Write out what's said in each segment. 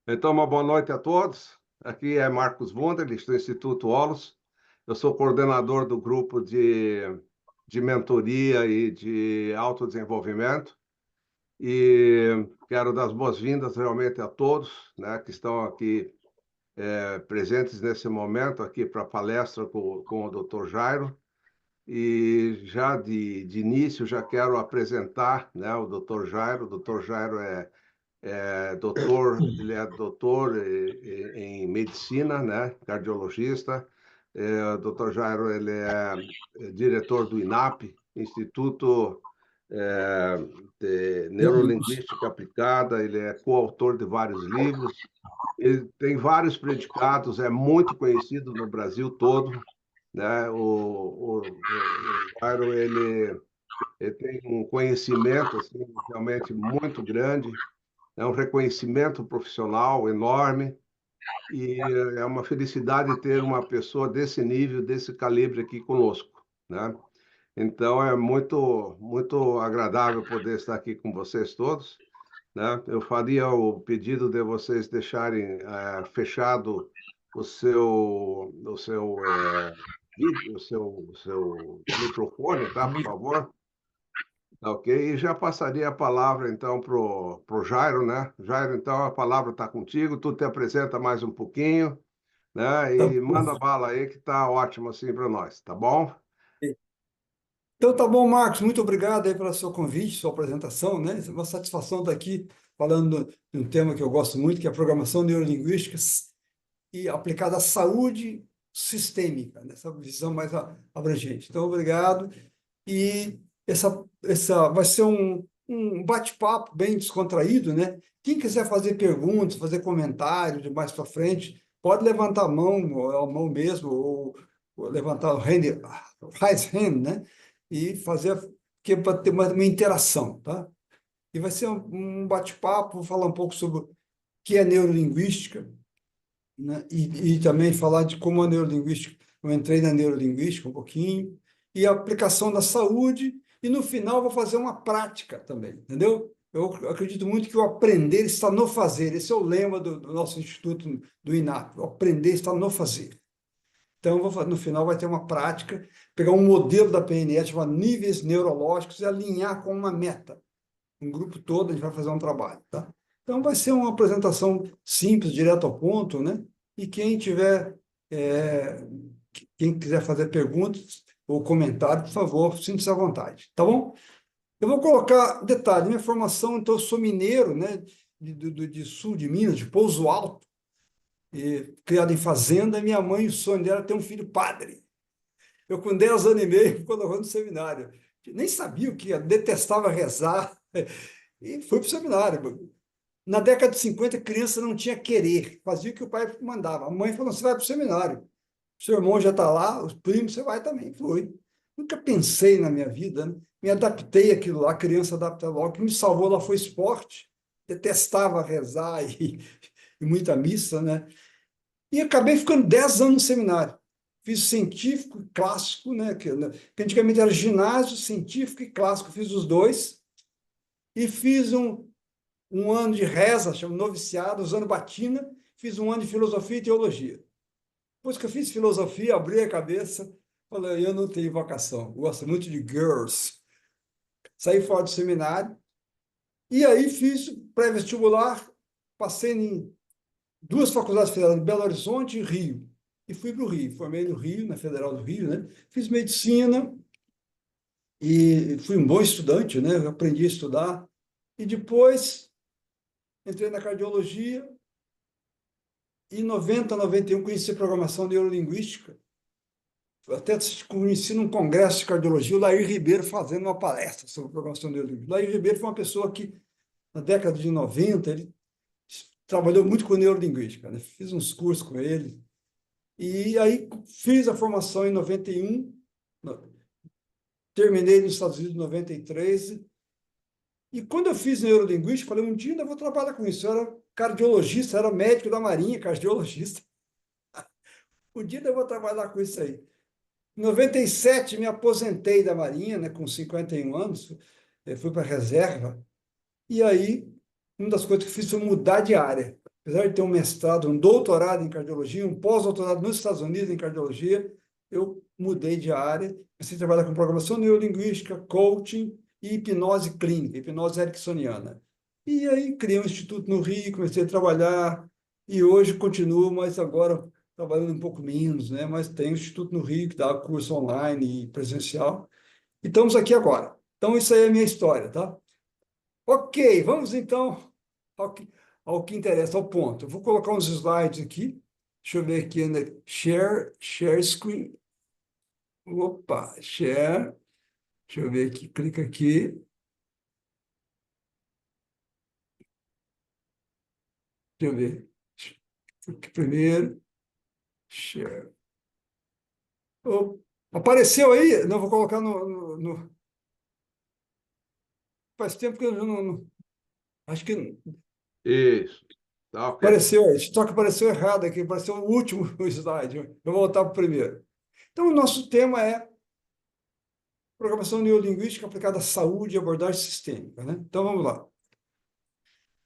Então, uma boa noite a todos. Aqui é Marcos Wunderlich, do Instituto Holos. Eu sou coordenador do grupo de mentoria e de autodesenvolvimento. E quero dar as boas-vindas realmente a todos, né, que estão aqui presentes nesse momento aqui para a palestra com o Dr. Jairo. E já de início já quero apresentar, né, o Dr. Jairo. O Dr. Jairo ele é doutor em medicina, né? Cardiologista. O Dr. Jairo, ele é diretor do INAP, Instituto é, de Neurolinguística Aplicada. Ele é coautor de vários livros. Ele tem vários predicados, é muito conhecido no Brasil todo, né? O Jairo, ele tem um conhecimento assim, realmente muito grande, é um reconhecimento profissional enorme e é uma felicidade ter uma pessoa desse nível, desse calibre aqui conosco, né? Então é muito agradável poder estar aqui com vocês todos, né? Eu faria o pedido de vocês deixarem fechado o seu vídeo, o seu microfone, tá? Por favor. Tá, ok, e já passaria a palavra então pro Jairo, né? Jairo, então a palavra está contigo, tu te apresenta mais um pouquinho, né? Tá E bom. manda bala aí que tá ótimo assim para nós, tá bom? Então, tá bom, Marcos, muito obrigado aí pelo seu convite, sua apresentação, né? É uma satisfação estar aqui falando de um tema que eu gosto muito, que é a programação neurolinguística e aplicada à saúde sistêmica, nessa visão mais abrangente. Então, obrigado. E essa vai ser um bate-papo bem descontraído, né? Quem quiser fazer perguntas, fazer comentários de mais para frente, pode levantar a mão mesmo, ou levantar o hand, raise hand, né? E fazer que é para ter uma interação, tá? E vai ser um bate-papo, vou falar um pouco sobre o que é neurolinguística, né? E também falar de como a neurolinguística, eu entrei na neurolinguística um pouquinho, e a aplicação da saúde, e no final vou fazer uma prática também, entendeu? Eu acredito muito que o aprender está no fazer, esse é o lema do nosso instituto, do INAP, o aprender está no fazer. Então, no final vai ter uma prática, pegar um modelo da PNL, chamado níveis neurológicos, e alinhar com uma meta. Um grupo todo, a gente vai fazer um trabalho, tá? Então, vai ser uma apresentação simples, direto ao ponto, né? E é, quem quiser fazer perguntas ou comentários, por favor, sinta-se à vontade, tá bom? Eu vou colocar, detalhe, minha formação, então, eu sou mineiro, né? De sul de Minas, de Pouso Alto, criado em fazenda, e minha mãe, o sonho dela era ter um filho padre. Eu, com 10 anos e meio, quando eu vou no seminário, nem sabia o que ia, detestava rezar, e fui para o seminário. Na década de 50, criança não tinha querer, fazia o que o pai mandava. A mãe falou: você vai para o seminário, seu irmão já está lá, os primos, você vai também. Foi. Nunca pensei na minha vida, né? Me adaptei àquilo lá, a criança adapta logo. O que me salvou lá foi esporte, detestava rezar e muita missa, né? E acabei ficando 10 anos no seminário. Fiz científico e clássico, né? Que antigamente era ginásio, científico e clássico, fiz os dois. E fiz um ano de reza, chama noviciado, usando batina, fiz um ano de filosofia e teologia. Depois que eu fiz filosofia, abri a cabeça, falei: eu não tenho vocação, gosto muito de girls. Saí fora do seminário, e aí fiz pré-vestibular, passei em duas faculdades federais, em Belo Horizonte e Rio. E fui para o Rio, formei no Rio, na Federal do Rio, né? Fiz medicina e fui um bom estudante, né? Eu aprendi a estudar. E depois entrei na cardiologia. Em 90, 91, conheci programação neurolinguística. Até conheci num congresso de cardiologia o Lair Ribeiro fazendo uma palestra sobre programação neurolinguística. Lair Ribeiro foi uma pessoa que, na década de 90, ele trabalhou muito com neurolinguística, né? Fiz uns cursos com ele. E aí fiz a formação em 91, terminei nos Estados Unidos em 93. E quando eu fiz neurolinguística, falei: um dia ainda vou trabalhar com isso. Eu era cardiologista, era médico da Marinha, cardiologista. Um dia ainda vou trabalhar com isso aí. Em 97, me aposentei da Marinha, né, com 51 anos, fui para a reserva. E aí, uma das coisas que fiz foi mudar de área. apesar de ter um mestrado, um doutorado em cardiologia, um pós-doutorado nos Estados Unidos em cardiologia, eu mudei de área, comecei a trabalhar com programação neurolinguística, coaching e hipnose clínica, hipnose ericksoniana. E aí criei um instituto no Rio, comecei a trabalhar, e hoje continuo, mas agora trabalhando um pouco menos, né? Mas tem um instituto no Rio que dá curso online e presencial. E estamos aqui agora. Então, isso aí é a minha história, tá? Ok, vamos então ao que, ao que interessa, ao ponto. Eu vou colocar uns slides aqui. Deixa eu ver aqui, né? Share screen. Opa, share. Deixa eu ver aqui, clica aqui. Deixa eu ver. Aqui primeiro, share. Oh, apareceu aí? Não, vou colocar faz tempo que eu não. Acho que Isso. Tá ok. apareceu, só que apareceu errado aqui, apareceu o último slide. Eu vou voltar para o primeiro. Então, o nosso tema é programação neurolinguística aplicada à saúde e abordagem sistêmica, né? Então, vamos lá.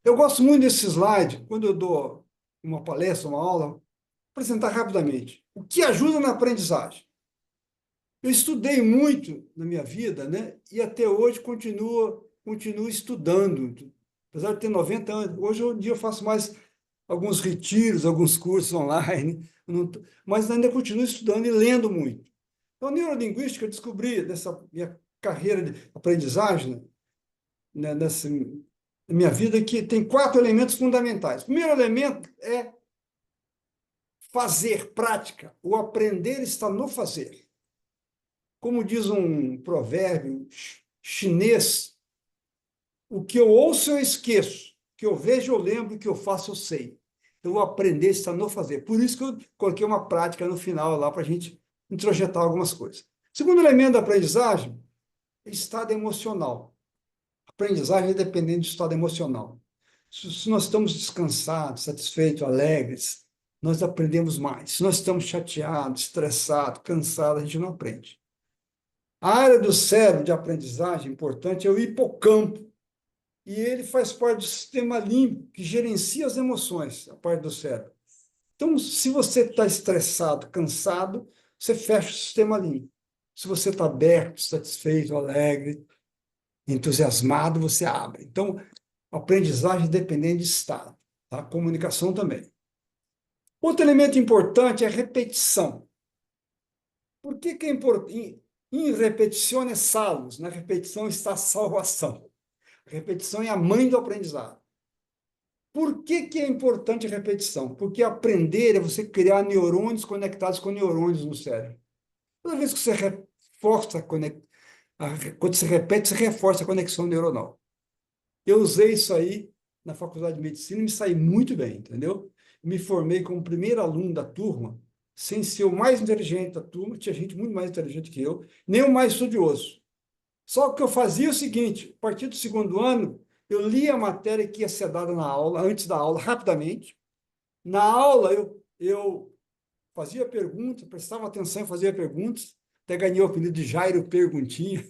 Eu gosto muito desse slide, quando eu dou uma palestra, uma aula, apresentar rapidamente. O que ajuda na aprendizagem? Eu estudei muito na minha vida, né? E até hoje continuo estudando. Apesar de ter 90 anos, hoje em dia eu faço mais alguns retiros, alguns cursos online, mas ainda continuo estudando e lendo muito. Então, a neurolinguística eu descobri nessa minha carreira de aprendizagem, né, nessa minha vida, que tem 4 elementos fundamentais. O primeiro elemento é fazer, prática. O aprender está no fazer. Como diz um provérbio chinês, o que eu ouço eu esqueço, o que eu vejo eu lembro, o que eu faço eu sei. Então, o aprender está no fazer. Por isso que eu coloquei uma prática no final lá para a gente introjetar algumas coisas. Segundo elemento da aprendizagem, estado emocional. Aprendizagem é dependente do estado emocional. Se nós estamos descansados, satisfeitos, alegres, nós aprendemos mais. Se nós estamos chateados, estressados, cansados, a gente não aprende. A área do cérebro de aprendizagem importante é o hipocampo, e ele faz parte do sistema límbico, que gerencia as emoções, a parte do cérebro. Então, se você está estressado, cansado, você fecha o sistema límbico. Se você está aberto, satisfeito, alegre, entusiasmado, você abre. Então, aprendizagem dependendo de estado, tá? Comunicação também. Outro elemento importante é a repetição. Por que é importante? Em repetizione salus, na repetição está a salvação. A repetição é a mãe do aprendizado. Por que é importante a repetição? Porque aprender é você criar neurônios conectados com neurônios no cérebro. Toda vez que você reforça, quando você repete, você reforça a conexão neuronal. Eu usei isso aí na faculdade de medicina e me saí muito bem, entendeu? Me formei como primeiro aluno da turma, sem ser o mais inteligente da turma, tinha gente muito mais inteligente que eu, nem o mais estudioso. Só que eu fazia o seguinte: a partir do segundo ano, eu lia a matéria que ia ser dada na aula, antes da aula, rapidamente. Na aula, eu fazia perguntas, prestava atenção e fazia perguntas, até ganhei o apelido de Jairo Perguntinha.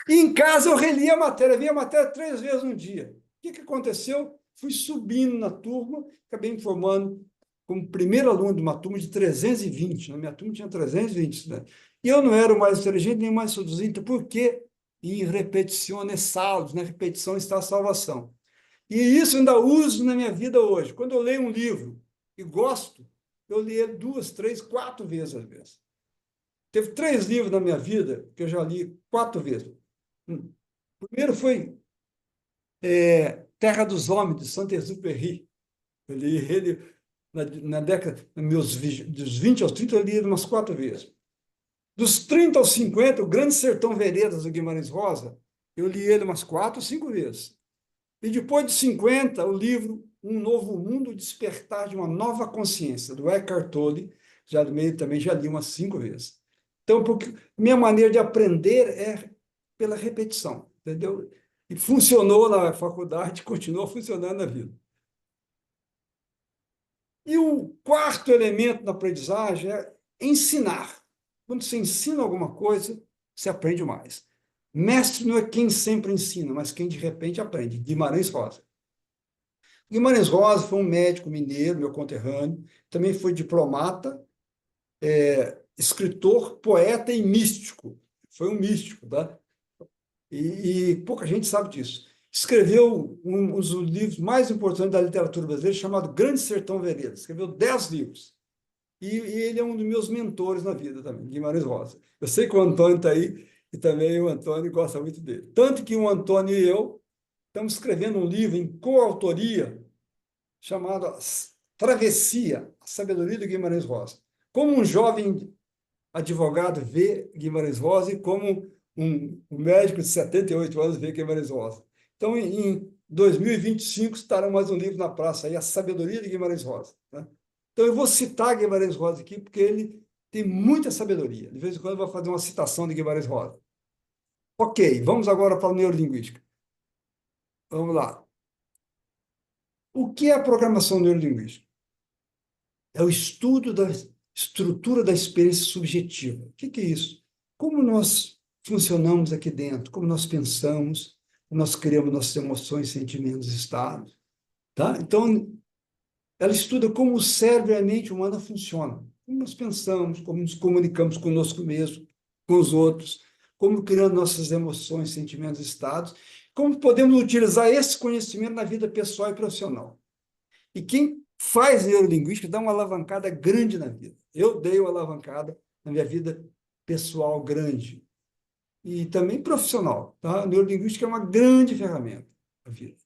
E em casa eu relia a matéria, via a matéria 3 vezes no dia. O que aconteceu? Fui subindo na turma, acabei me formando como primeiro aluno de uma turma de 320. Na minha turma tinha 320 estudantes. E eu não era o mais inteligente nem o mais seduzido, porque em repetizione salus, na repetição está a salvação. E isso eu ainda uso na minha vida hoje. Quando eu leio um livro e gosto, eu leio 2, 3, 4 vezes às vezes. Teve 3 livros na minha vida que eu já li 4 vezes. O primeiro foi Terra dos Homens, de Saint-Exupéry. Eu li ele na década, dos 20 aos 30, eu li ele umas 4 vezes. Dos 30 aos 50, o Grande Sertão Veredas, do Guimarães Rosa, eu li ele umas 4 ou 5 vezes. E depois de 50, o livro Um Novo Mundo, Despertar de uma Nova Consciência, do Eckhart Tolle, também já li umas 5 vezes. Então, porque minha maneira de aprender é pela repetição, entendeu? E funcionou na faculdade, continua funcionando na vida. E o quarto elemento da aprendizagem é ensinar. Quando você ensina alguma coisa, você aprende mais. Mestre não é quem sempre ensina, mas quem de repente aprende. Guimarães Rosa. Guimarães Rosa foi um médico mineiro, meu conterrâneo, também foi diplomata, escritor, poeta e místico. Foi um místico, tá? E pouca gente sabe disso. Escreveu um dos livros mais importantes da literatura brasileira, chamado Grande Sertão Veredas. Escreveu 10 livros. E ele é um dos meus mentores na vida também, Guimarães Rosa. Eu sei que o Antônio está aí e também o Antônio gosta muito dele. Tanto que o Antônio e eu estamos escrevendo um livro em coautoria chamado Travessia, a Sabedoria do Guimarães Rosa. Como um jovem advogado vê Guimarães Rosa e como um médico de 78 anos vê Guimarães Rosa. Então, em 2025, estará mais um livro na praça, aí, A Sabedoria de Guimarães Rosa. Né? Então, eu vou citar Guimarães Rosa aqui, porque ele tem muita sabedoria. De vez em quando, eu vou fazer uma citação de Guimarães Rosa. Ok, vamos agora para a neurolinguística. Vamos lá. O que é a programação neurolinguística? É o estudo da estrutura da experiência subjetiva. O que é isso? Como nós funcionamos aqui dentro, como nós pensamos, como nós criamos nossas emoções, sentimentos, estados. Tá? Então, ela estuda como o cérebro e a mente humana funcionam. Como nós pensamos, como nos comunicamos conosco mesmo, com os outros, como criamos nossas emoções, sentimentos, estados, como podemos utilizar esse conhecimento na vida pessoal e profissional. E quem faz neurolinguística dá uma alavancada grande na vida. Eu dei uma alavancada na minha vida pessoal grande e também profissional. Tá? A neurolinguística é uma grande ferramenta na vida.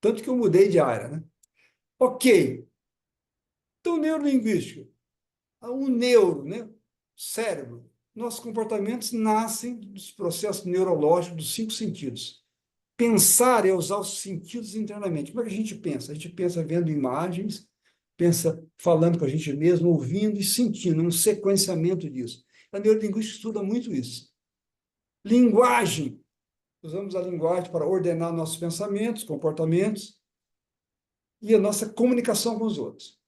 Tanto que eu mudei de área. Né? Ok. Então, neurolinguística. O neuro, né? Cérebro. Nossos comportamentos nascem dos processos neurológicos dos 5 sentidos. Pensar é usar os sentidos internamente. Como é que a gente pensa? A gente pensa vendo imagens, pensa falando com a gente mesmo, ouvindo e sentindo, um sequenciamento disso. A neurolinguística estuda muito isso. Linguagem. Usamos a linguagem para ordenar nossos pensamentos, comportamentos e a nossa comunicação com os outros.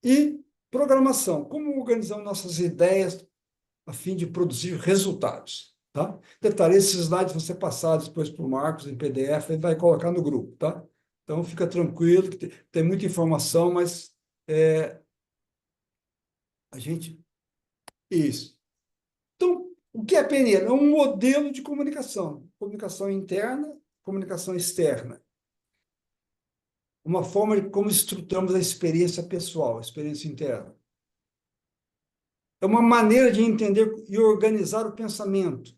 E programação. Como organizamos nossas ideias a fim de produzir resultados. Tá? Detalhe, esses slides vão ser passados depois para o Marcos em PDF, ele vai colocar no grupo. Tá? Então, fica tranquilo, que tem muita informação, mas a gente... Isso. Então, o que é PNL? É um modelo de comunicação. Comunicação interna, comunicação externa. Uma forma de como estruturamos a experiência pessoal, a experiência interna. É uma maneira de entender e organizar o pensamento.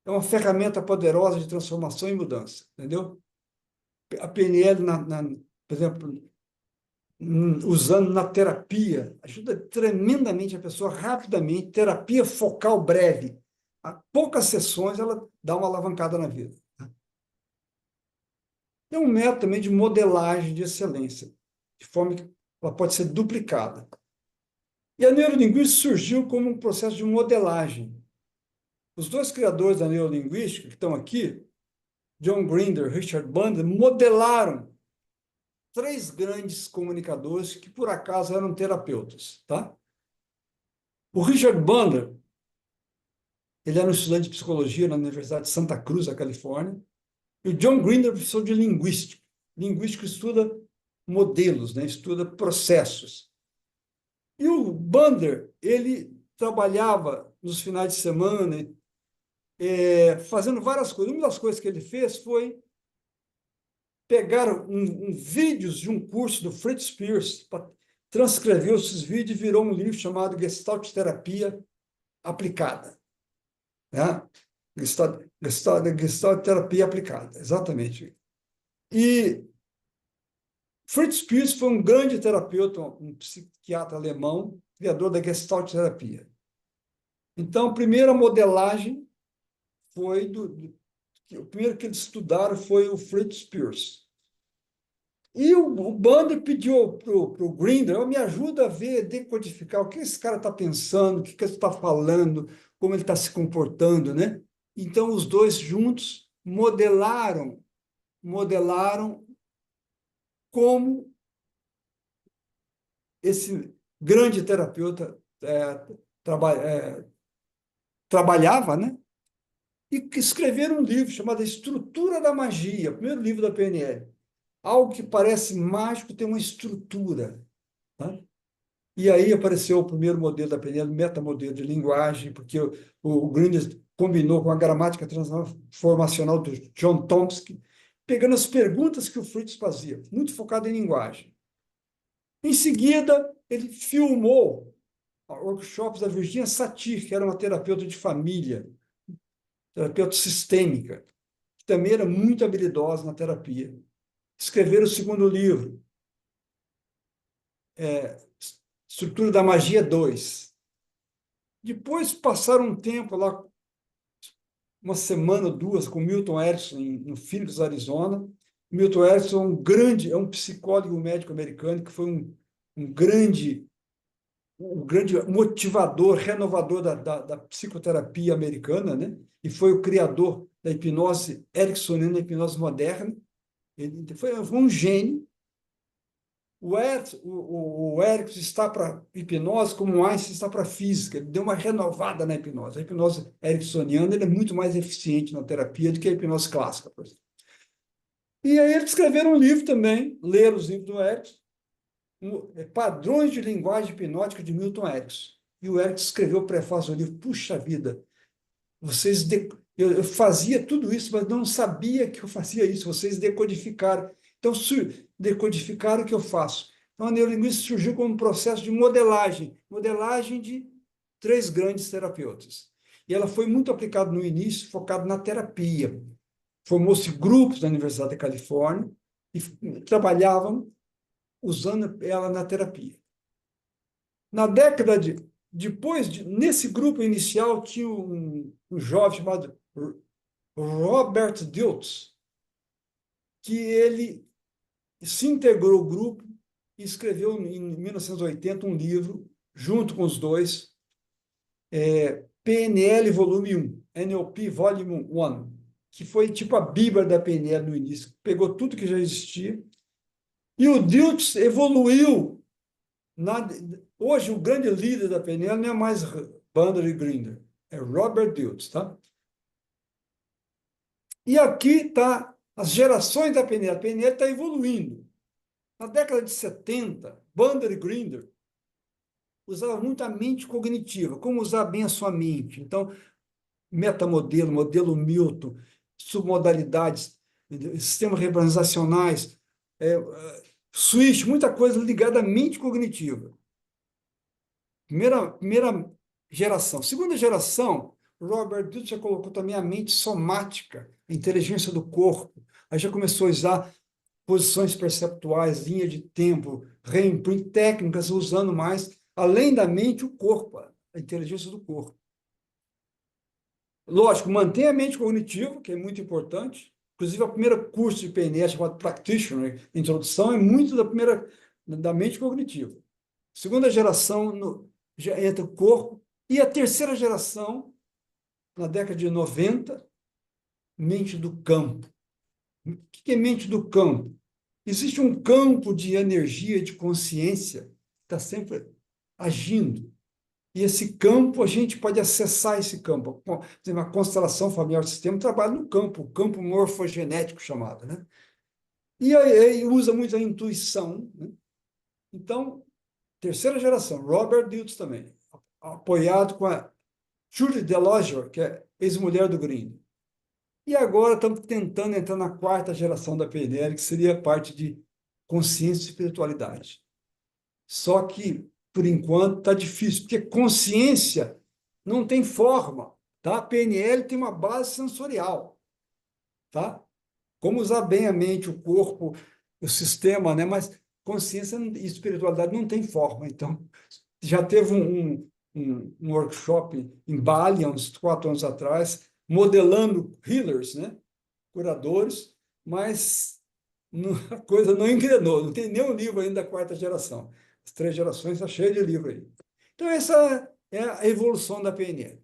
É uma ferramenta poderosa de transformação e mudança, entendeu? A PNL, por exemplo, usando na terapia, ajuda tremendamente a pessoa rapidamente, terapia focal breve. A poucas sessões, ela dá uma alavancada na vida. É um método também de modelagem de excelência, de forma que ela pode ser duplicada. E a neurolinguística surgiu como um processo de modelagem. Os dois criadores da neurolinguística, que estão aqui, John Grinder e Richard Bandler, modelaram 3 grandes comunicadores que, por acaso, eram terapeutas. Tá? O Richard Bandler, ele era um estudante de psicologia na Universidade de Santa Cruz, na Califórnia, e o John Grinder, professor de linguística. Linguística estuda modelos, né? Estuda processos. E o Bandler, ele trabalhava nos finais de semana, fazendo várias coisas. Uma das coisas que ele fez foi pegar vídeos de um curso do Fritz Perls, transcreveu esses vídeos e virou um livro chamado Gestalt Terapia Aplicada. Né? Gestalt Terapia Aplicada, exatamente. E Fritz Perls foi um grande terapeuta, um psiquiatra alemão, criador da Gestalt Terapia. Então, a primeira modelagem foi o primeiro que eles estudaram foi o Fritz Perls. E o Bander pediu para o Grinder, me ajuda a ver, decodificar o que esse cara está pensando, o que ele está falando, como ele está se comportando, né? Então, os dois juntos modelaram como esse grande terapeuta trabalhava, né? e que escreveram um livro chamado Estrutura da Magia, o primeiro livro da PNL. Algo que parece mágico tem uma estrutura. Tá? E aí apareceu o primeiro modelo da PNL, o metamodelo de linguagem, porque o Grinder combinou com a gramática transformacional do John Chomsky, pegando as perguntas que o Fritz fazia, muito focado em linguagem. Em seguida, ele filmou workshops da Virginia Satir, que era uma terapeuta de família, terapeuta sistêmica, que também era muito habilidosa na terapia. Escreveram o segundo livro, Estrutura da Magia 2. Depois passaram um tempo lá, uma semana, duas, com Milton Erickson, no Phoenix, Arizona. Milton Erickson é um psicólogo médico americano que foi um grande motivador, renovador da psicoterapia americana, né? E foi o criador da hipnose ericksoniana, da hipnose moderna. Ele foi um gênio. O Erickson está para hipnose como o Einstein está para física. Ele deu uma renovada na hipnose. A hipnose ericksoniana é muito mais eficiente na terapia do que a hipnose clássica, por exemplo. E aí eles escreveram um livro também, leram os livros do Erickson, Padrões de Linguagem Hipnótica de Milton Erickson. E o Erickson escreveu o prefácio do livro. Puxa vida, eu fazia tudo isso, mas não sabia que eu fazia isso. Vocês decodificaram. Então, decodificaram o que eu faço. Então, a neurolinguística surgiu como um processo de modelagem de três grandes terapeutas. E ela foi muito aplicada no início, focada na terapia. Formou-se grupos na Universidade da Califórnia e trabalhavam usando ela na terapia. Na década de nesse grupo inicial tinha um jovem chamado Robert Dilts, que ele se integrou ao grupo e escreveu em 1980 um livro junto com os dois, PNL Volume 1, NLP Volume 1, que foi tipo a Bíblia da PNL no início, pegou tudo que já existia. E o Dilts evoluiu. Hoje, o grande líder da PNL não é mais Bandler e Grinder, é Robert Dilts, tá? E aqui está as gerações da PNL. A PNL está evoluindo. Na década de 70, Bandler e Grinder usavam muito a mente cognitiva, como usar bem a sua mente. Então, metamodelo, modelo Milton, submodalidades, sistemas representacionais, switch, muita coisa ligada à mente cognitiva. Primeira geração. Segunda geração, Robert Dilts já colocou também a mente somática, a inteligência do corpo. Aí já começou a usar posições perceptuais, linha de tempo, reimprint, técnicas, usando mais, além da mente, o corpo, a inteligência do corpo. Lógico, mantém a mente cognitiva, que é muito importante. Inclusive, o primeiro curso de PNL, chamado Practitioner, introdução, é muito da mente cognitiva. Segunda geração, já entra o corpo. E a terceira geração, na década de 90, mente do campo. O que é mente do campo? Existe um campo de energia, de consciência, que está sempre agindo. E esse campo, a gente pode acessar esse campo. Por exemplo, a constelação familiar do sistema trabalha no campo, o campo morfogenético chamado, né? E aí usa muito a intuição, né? Então, terceira geração, Robert Dilts também, apoiado com a Julie Delosier, que é ex-mulher do Green. E agora estamos tentando entrar na quarta geração da PNL, que seria a parte de consciência e espiritualidade. Só que, por enquanto, está difícil, porque consciência não tem forma, tá? A PNL tem uma base sensorial, tá? Como usar bem a mente, o corpo, o sistema, né? Mas consciência e espiritualidade não tem forma. Então, já teve um workshop em Bali, há uns 4 anos atrás, modelando healers, né? Curadores, mas a coisa não engrenou, não tem nenhum livro ainda da quarta geração. As 3 gerações estão cheias de livro aí. Então, essa é a evolução da PNL.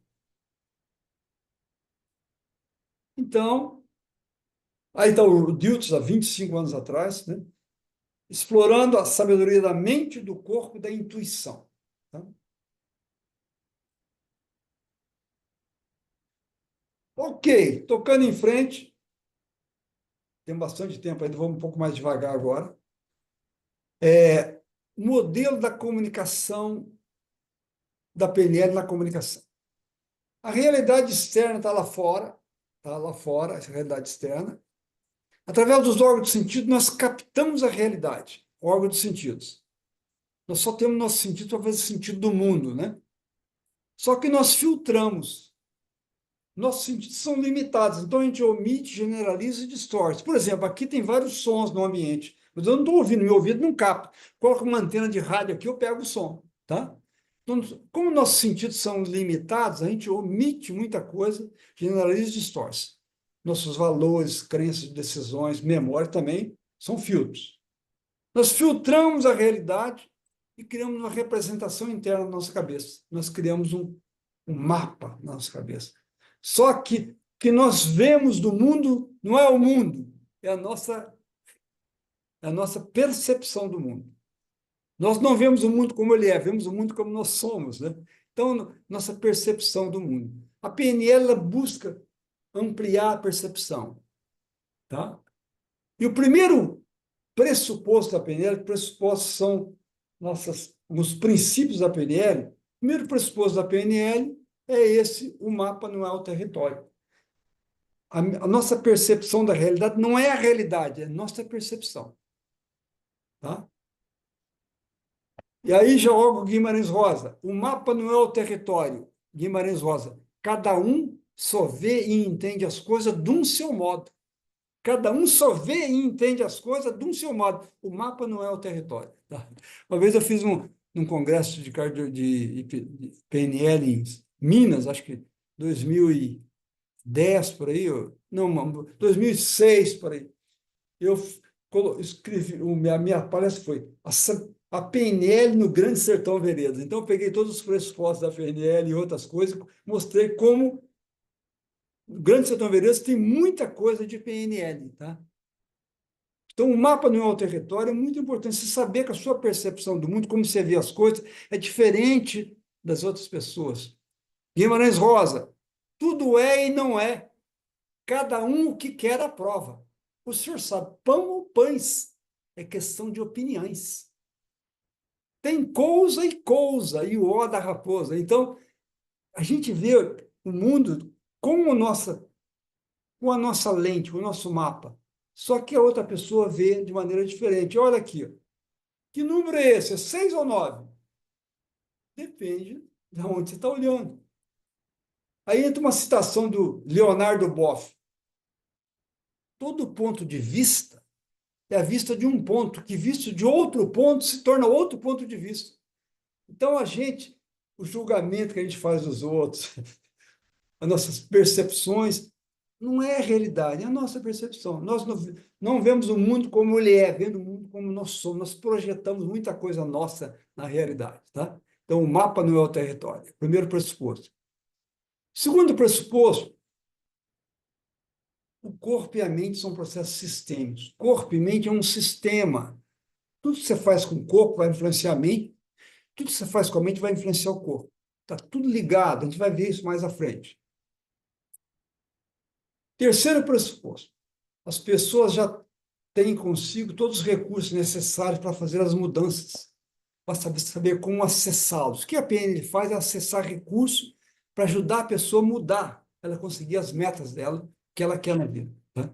Então, aí está o Dilts, há 25 anos atrás, né? Explorando a sabedoria da mente, do corpo e da intuição. Tá? Ok, tocando em frente, tem bastante tempo ainda, vamos um pouco mais devagar agora. Modelo da comunicação, da PNL na comunicação. A realidade externa está lá fora, essa realidade externa. Através dos órgãos de sentido, nós captamos a realidade, órgãos de sentidos. Nós só temos nosso sentido para fazer sentido do mundo, né? Só que nós filtramos. Nossos sentidos são limitados, então a gente omite, generaliza e distorce. Por exemplo, aqui tem vários sons no ambiente, mas eu não estou ouvindo, meu ouvido não capta. Coloco uma antena de rádio aqui, eu pego o som, tá? Então, como nossos sentidos são limitados, a gente omite muita coisa, generaliza e distorce. Nossos valores, crenças, decisões, memória também são filtros. Nós filtramos a realidade e criamos uma representação interna na nossa cabeça. Nós criamos um mapa na nossa cabeça. Só que o que nós vemos do mundo não é o mundo, é a nossa percepção do mundo. Nós não vemos o mundo como ele é, vemos o mundo como nós somos, né? Então, nossa percepção do mundo. A PNL ela busca ampliar a percepção, tá? E o primeiro pressuposto da PNL, pressupostos são os princípios da PNL. O primeiro pressuposto da PNL é esse: o mapa não é o território. A nossa percepção da realidade não é a realidade, é a nossa percepção. Tá? E aí já o Guimarães Rosa. O mapa não é o território. Guimarães Rosa. Cada um só vê e entende as coisas de um seu modo. Cada um só vê e entende as coisas de um seu modo. O mapa não é o território. Tá? Uma vez eu fiz um congresso de PNL em Minas, acho que 2010 por aí, não, 2006 por aí. Eu escrevi, a minha palestra foi a PNL no Grande Sertão Veredas. Então, eu peguei todos os pressupostos da PNL e outras coisas, mostrei como o Grande Sertão Veredas tem muita coisa de PNL, tá? Então, o mapa não é o território, é muito importante você saber que a sua percepção do mundo, como você vê as coisas, é diferente das outras pessoas. Guimarães Rosa, tudo é e não é. Cada um o que quer a prova. O senhor sabe, pão ou pães é questão de opiniões. Tem coisa, e o ó da raposa. Então, a gente vê o mundo com a nossa lente, com o nosso mapa. Só que a outra pessoa vê de maneira diferente. Olha aqui, ó. Que número é esse? É 6 ou 9? Depende de onde você está olhando. Aí entra uma citação do Leonardo Boff. Todo ponto de vista é a vista de um ponto, que visto de outro ponto se torna outro ponto de vista. Então, o julgamento que a gente faz dos outros, as nossas percepções, não é a realidade, é a nossa percepção. Nós não vemos o mundo como ele é, vendo o mundo como nós somos. Nós projetamos muita coisa nossa na realidade, tá? Então, o mapa não é o território. Primeiro pressuposto. Segundo pressuposto, o corpo e a mente são processos sistêmicos. Corpo e mente é um sistema. Tudo que você faz com o corpo vai influenciar a mente, tudo que você faz com a mente vai influenciar o corpo. Está tudo ligado, a gente vai ver isso mais à frente. Terceiro pressuposto: as pessoas já têm consigo todos os recursos necessários para fazer as mudanças, para saber como acessá-los. O que a PNL faz é acessar recursos para ajudar a pessoa a mudar, ela conseguir as metas dela, que ela quer na vida. Tá?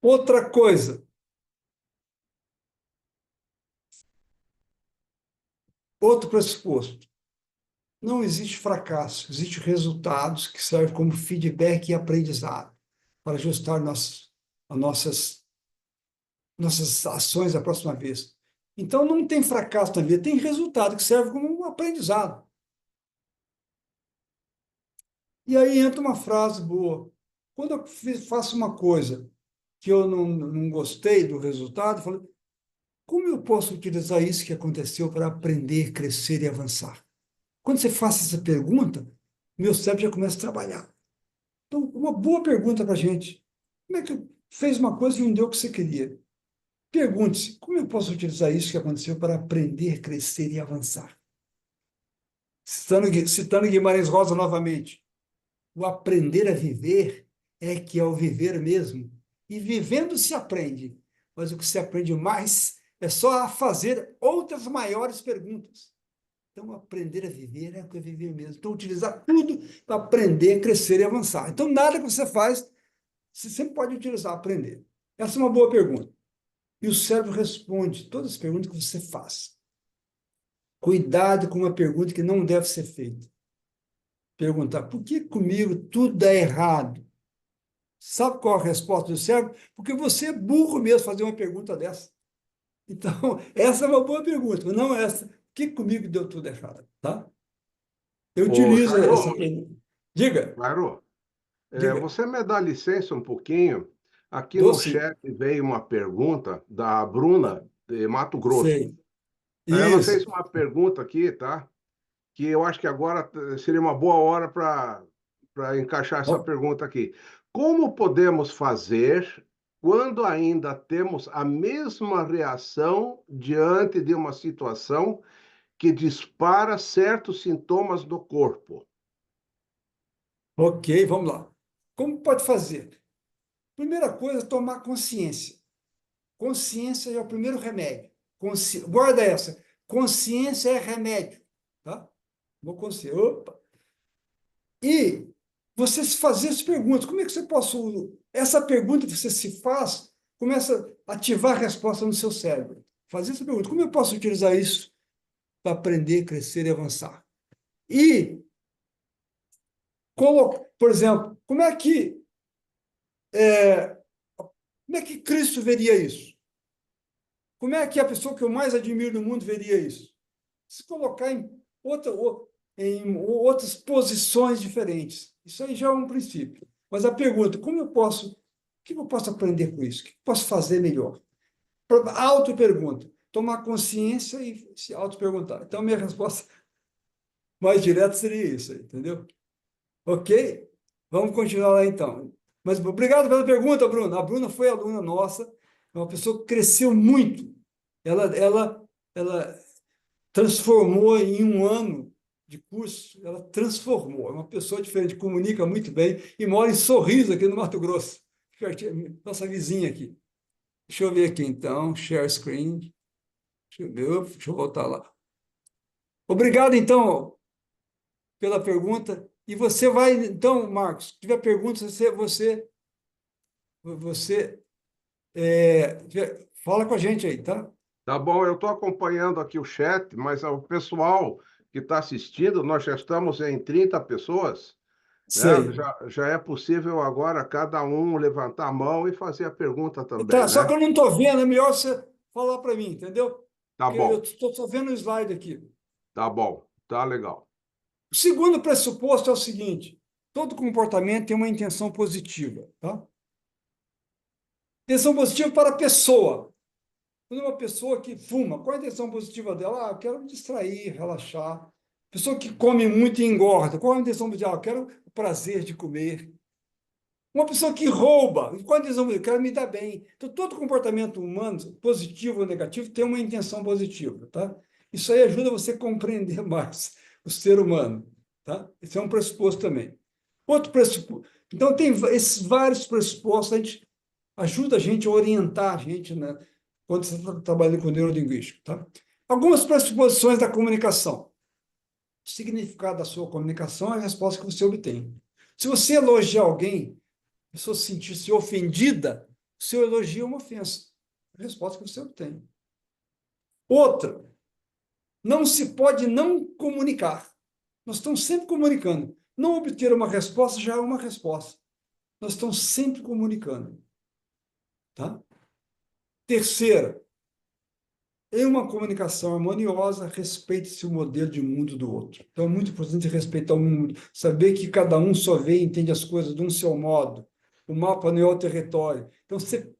Outra coisa, outro pressuposto: não existe fracasso, existe resultados que servem como feedback e aprendizado para ajustar nossas ações da próxima vez. Então, não tem fracasso na vida, tem resultado que serve como um aprendizado. E aí entra uma frase boa. Quando eu faço uma coisa que eu não gostei do resultado, eu falo: como eu posso utilizar isso que aconteceu para aprender, crescer e avançar? Quando você faz essa pergunta, meu cérebro já começa a trabalhar. Então, uma boa pergunta para a gente: como é que fez uma coisa e não deu o que você queria? Pergunte-se: como eu posso utilizar isso que aconteceu para aprender, crescer e avançar? Citando Guimarães Rosa novamente. O aprender a viver é que é o viver mesmo. E vivendo se aprende. Mas o que se aprende mais é só a fazer outras maiores perguntas. Então, aprender a viver é o que é viver mesmo. Então, utilizar tudo para aprender, crescer e avançar. Então, nada que você faz, você sempre pode utilizar, aprender. Essa é uma boa pergunta. E o cérebro responde todas as perguntas que você faz. Cuidado com uma pergunta que não deve ser feita. Perguntar, por que comigo tudo dá errado? Sabe qual a resposta do cérebro? Porque você é burro mesmo fazer uma pergunta dessa. Então, essa é uma boa pergunta, mas não essa. Por que comigo deu tudo errado? Tá? Eu Ô, utilizo Jairo, essa pergunta. Diga, Jairo, diga. você me dá licença um pouquinho? Aqui no Doce? chat veio uma pergunta da Bruna, de Mato Grosso. Sei. Ela fez Isso. uma pergunta aqui, tá? Que eu acho que agora seria uma boa hora para encaixar essa Ó, pergunta aqui. Como podemos fazer quando ainda temos a mesma reação diante de uma situação que dispara certos sintomas do corpo? ok, vamos lá. Como pode fazer? Primeira coisa, tomar consciência. Consciência é o primeiro remédio. Guarda essa. Consciência é remédio. Tá? Vou consciência. Opa. E você se fazer as perguntas. Como é que você pode. Essa pergunta que você se faz começa a ativar a resposta no seu cérebro. Fazer essa pergunta. Como eu posso utilizar isso para aprender, crescer e avançar? E, por exemplo, como é que Cristo veria isso? Como é que a pessoa que eu mais admiro no mundo veria isso? Se colocar em outras posições diferentes. Isso aí já é um princípio. Mas a pergunta, o que eu posso aprender com isso? O que eu posso fazer melhor? Auto-pergunta. Tomar consciência e se auto-perguntar. Então, minha resposta mais direta seria isso, entendeu? Ok? Vamos continuar lá então. Mas obrigado pela pergunta, Bruna. A Bruna foi aluna nossa, é uma pessoa que cresceu muito. Ela transformou em um ano de curso, ela transformou. É uma pessoa diferente, comunica muito bem e mora em Sorriso, aqui no Mato Grosso. Nossa vizinha aqui. Deixa eu ver aqui então, share screen. Deixa eu voltar lá. Obrigado, então, pela pergunta. E você vai, então, Marcos, se tiver perguntas, você fala com a gente aí, tá? Tá bom, eu estou acompanhando aqui o chat, mas o pessoal que está assistindo, nós já estamos em 30 pessoas, né? Sei. Já é possível agora cada um levantar a mão e fazer a pergunta também, Tá, só né? que eu não estou vendo, é melhor você falar para mim, entendeu? Tá Porque eu bom, estou só vendo o slide aqui. tá bom, tá legal. O segundo pressuposto é o seguinte: todo comportamento tem uma intenção positiva, tá? Intenção positiva para a pessoa. Quando uma pessoa que fuma, qual a intenção positiva dela? Ah, eu quero me distrair, relaxar. Pessoa que come muito e engorda, qual a intenção positiva? Ah, eu quero o prazer de comer. Uma pessoa que rouba, qual a intenção positiva? Eu quero me dar bem. Então, todo comportamento humano, positivo ou negativo, tem uma intenção positiva, tá? Isso aí ajuda você a compreender mais o ser humano, tá? Esse é um pressuposto também. Outro pressuposto. Então, tem esses vários pressupostos, ajuda a gente a orientar a gente, né, quando você está trabalhando com neurolinguística, tá? Algumas pressuposições da comunicação. O significado da sua comunicação é a resposta que você obtém. Se você elogiar alguém, a pessoa se sentir-se ofendida, o seu elogio é uma ofensa. A resposta que você obtém. Outra, não se pode não comunicar. Nós estamos sempre comunicando. Não obter uma resposta já é uma resposta. Nós estamos sempre comunicando. Tá? Terceira, em uma comunicação harmoniosa, respeite-se o modelo de mundo do outro. Então, é muito importante respeitar o mundo, saber que cada um só vê e entende as coisas de um seu modo. O mapa não é o território. Então, você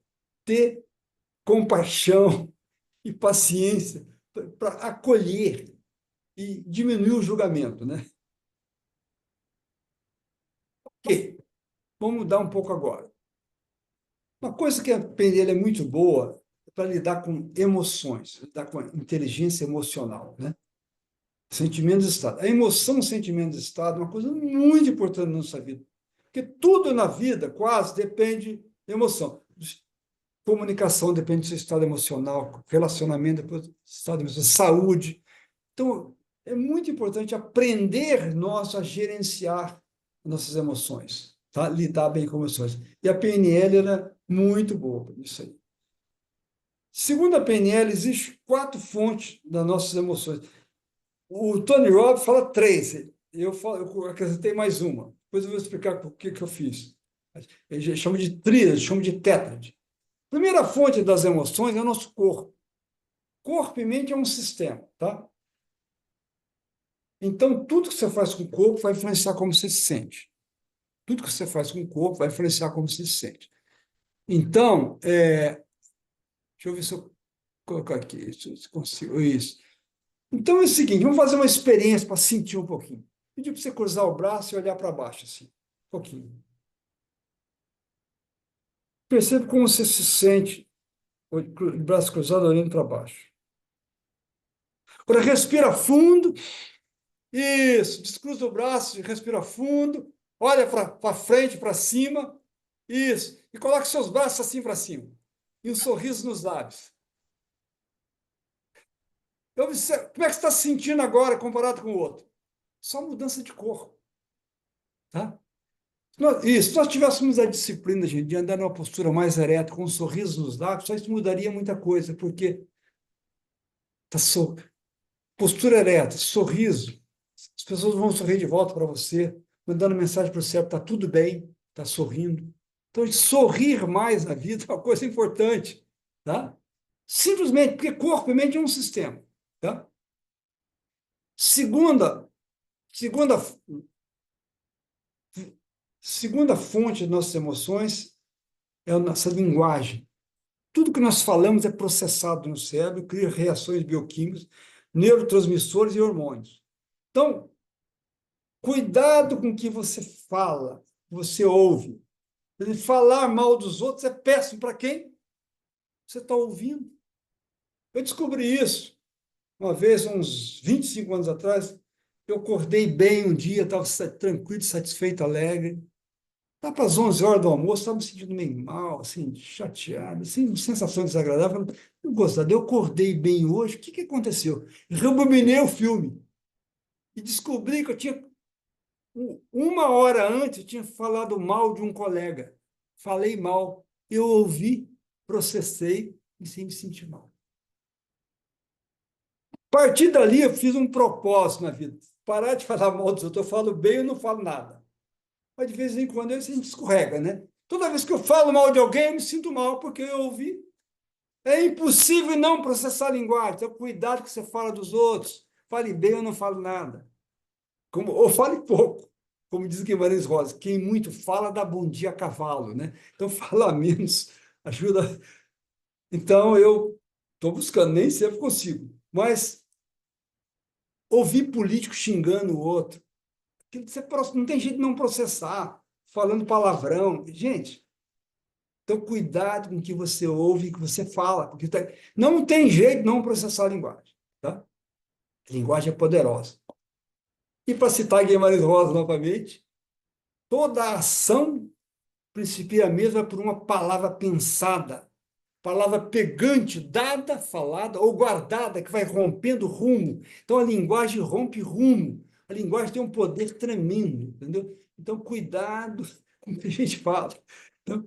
ter compaixão e paciência para acolher e diminuir o julgamento, né? Ok, vamos mudar um pouco agora. Uma coisa que a PNL é muito boa é para lidar com emoções, lidar com a inteligência emocional, né? Sentimentos e estado. A emoção, sentimento e estado é uma coisa muito importante na nossa vida. Porque tudo na vida, quase, depende de emoção. Comunicação depende do seu estado emocional, relacionamento depende do estado emocional, saúde. Então, é muito importante aprender nós a gerenciar nossas emoções, tá? Lidar bem com emoções. E a PNL era muito boa nisso aí. Segundo a PNL, existem 4 fontes das nossas emoções. O Tony Robbins fala 3. Eu acrescentei mais uma. Depois eu vou explicar o que eu fiz. Ele chama de tríade, chama de tétrade. A primeira fonte das emoções é o nosso corpo. Corpo e mente é um sistema, tá? Então, tudo que você faz com o corpo vai influenciar como você se sente. Tudo que você faz com o corpo vai influenciar como você se sente. Então, deixa eu ver se eu colocar aqui, se consigo. Isso. Então é o seguinte, vamos fazer uma experiência para sentir um pouquinho. Pedir para você cruzar o braço e olhar para baixo, assim, um pouquinho. Percebe como você se sente, o braço cruzado olhando para baixo. Agora respira fundo. Isso, descruza o braço, respira fundo, olha para frente, para cima. Isso, e coloque seus braços assim para cima. E um sorriso nos lábios. Observe, como é que você está se sentindo agora comparado com o outro? Só mudança de corpo. Tá? Isso, se nós tivéssemos a disciplina, gente, de andar numa postura mais ereta, com um sorriso nos lábios, só isso mudaria muita coisa, porque tá postura ereta, sorriso, as pessoas vão sorrir de volta para você, mandando mensagem para o cérebro, está tudo bem, está sorrindo. Então, sorrir mais na vida é uma coisa importante, tá? Simplesmente porque corpo e mente é um sistema, tá? Segunda, segunda, segunda fonte de nossas emoções é a nossa linguagem. Tudo que nós falamos é processado no cérebro, cria reações bioquímicas, neurotransmissores e hormônios. Então, cuidado com o que você fala, você ouve. Falar mal dos outros é péssimo para quem você está ouvindo. Eu descobri isso uma vez, uns 25 anos atrás. Eu acordei bem um dia, estava tranquilo, satisfeito, alegre. Lá para as 11 horas do almoço, estava me sentindo meio mal, assim, chateado, assim, sensação desagradável. Não gostava. Eu acordei bem hoje, o que aconteceu? Rebobinei o filme e descobri que eu tinha, uma hora antes, eu tinha falado mal de um colega. Falei mal. Eu ouvi, processei e sem me sentir mal. A partir dali, eu fiz um propósito na vida. Parar de falar mal dos outros. Eu falo bem, eu não falo nada. Mas de vez em quando a gente escorrega, né? Toda vez que eu falo mal de alguém, eu me sinto mal, porque eu ouvi. É impossível não processar a linguagem. Então, cuidado que você fala dos outros. Fale bem, eu não falo nada. Ou fale pouco. Como diz Guimarães Rosa, quem muito fala dá bom dia a cavalo, né? Então, falar menos ajuda. Então, eu estou buscando, nem sempre consigo. Mas ouvir político xingando o outro, você não tem jeito de não processar, falando palavrão. Gente, então cuidado com o que você ouve e que você fala, porque não tem jeito de não processar a linguagem. Tá? A linguagem é poderosa. E para citar Guimarães Rosa novamente, toda ação principia mesmo por uma palavra pensada, palavra pegante, dada, falada ou guardada, que vai rompendo rumo. Então, a linguagem rompe rumo. A linguagem tem um poder tremendo, entendeu? Então, cuidado com o que a gente fala. Então,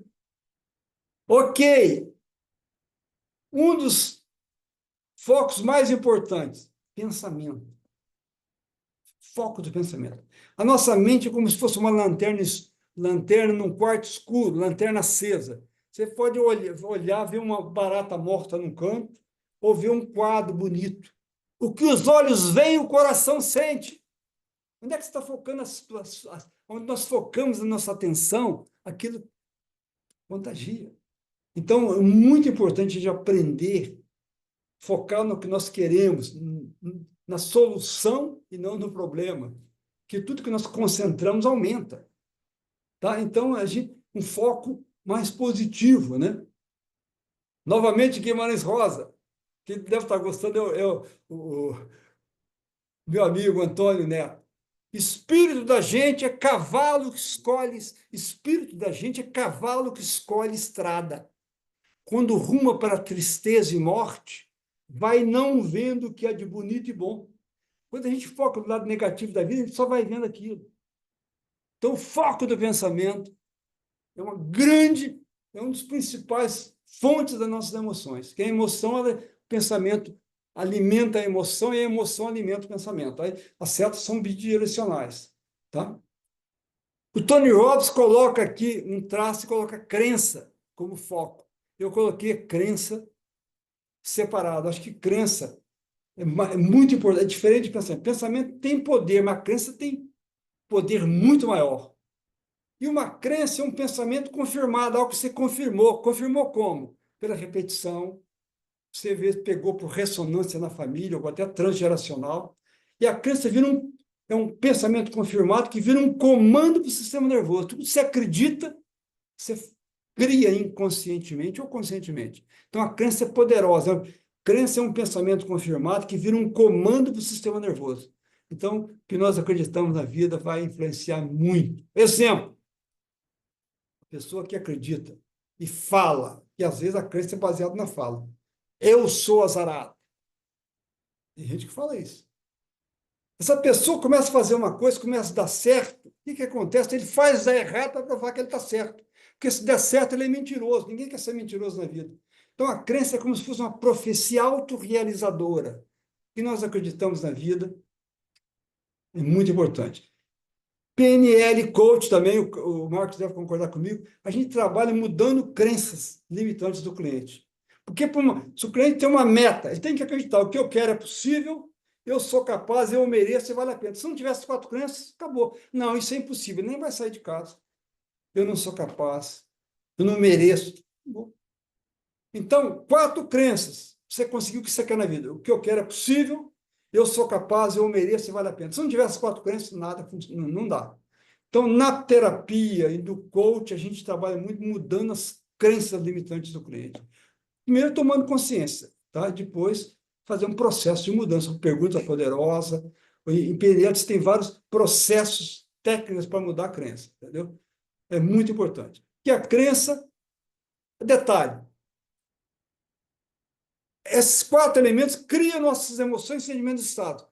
ok, um dos focos mais importantes, pensamento. Foco do pensamento. A nossa mente é como se fosse uma lanterna, lanterna num quarto escuro, lanterna acesa. Você pode olhar, ver uma barata morta num canto, ou ver um quadro bonito. O que os olhos veem, o coração sente. Onde é que você está focando? Onde nós focamos a nossa atenção, aquilo contagia. Então, é muito importante a gente aprender, focar no que nós queremos, na solução e não no problema. Que tudo que nós concentramos aumenta. Tá? Então, um foco mais positivo, né? Novamente, Guimarães Rosa, que deve estar gostando, meu amigo Antônio Neto. Espírito da gente é cavalo que escolhe, espírito da gente é cavalo que escolhe estrada. Quando ruma para tristeza e morte, vai não vendo o que é de bonito e bom. Quando a gente foca no lado negativo da vida, a gente só vai vendo aquilo. Então, o foco do pensamento é uma grande, é um dos principais fontes das nossas emoções. Que a emoção, o pensamento alimenta a emoção e a emoção alimenta o pensamento. Aí, as setas são bidirecionais, tá? O Tony Robbins coloca aqui um traço e coloca crença como foco. Eu coloquei crença separado. Acho que crença é muito importante, é diferente de pensamento. Pensamento tem poder, mas a crença tem poder muito maior. E uma crença é um pensamento confirmado, algo que você confirmou. Confirmou como? Pela repetição. Você vê, pegou por ressonância na família, ou até transgeracional. E a crença é um pensamento confirmado que vira um comando para o sistema nervoso. Tudo que você acredita, você cria inconscientemente ou conscientemente. Então, a crença é poderosa. A crença é um pensamento confirmado que vira um comando para o sistema nervoso. Então, o que nós acreditamos na vida vai influenciar muito. Exemplo. Pessoa que acredita e fala, e às vezes a crença é baseada na fala. Eu sou azarado. Tem gente que fala isso. Essa pessoa começa a fazer uma coisa, começa a dar certo, o que acontece? Ele faz dar errado para provar que ele está certo. Porque se der certo, ele é mentiroso. Ninguém quer ser mentiroso na vida. Então, a crença é como se fosse uma profecia autorrealizadora. E nós acreditamos na vida, é muito importante. PNL Coach também, o Marcos deve concordar comigo, a gente trabalha mudando crenças limitantes do cliente. Porque se o cliente tem uma meta, ele tem que acreditar, o que eu quero é possível, eu sou capaz, eu mereço e vale a pena. Se não tivesse 4 crenças, acabou. Não, isso é impossível, ele nem vai sair de casa. Eu não sou capaz, eu não mereço. Acabou. Então, 4 crenças, você conseguiu o que você quer na vida. O que eu quero é possível, eu sou capaz, eu mereço e vale a pena. Se não tivesse 4 crenças, nada não dá. Então, na terapia e do coach, a gente trabalha muito mudando as crenças limitantes do cliente. Primeiro, tomando consciência, tá? Depois, fazer um processo de mudança. Pergunta poderosa. Em PNL, tem vários processos técnicos para mudar a crença, entendeu? É muito importante. Que a crença, detalhe, esses 4 elementos criam nossas emoções, sentimentos e estado.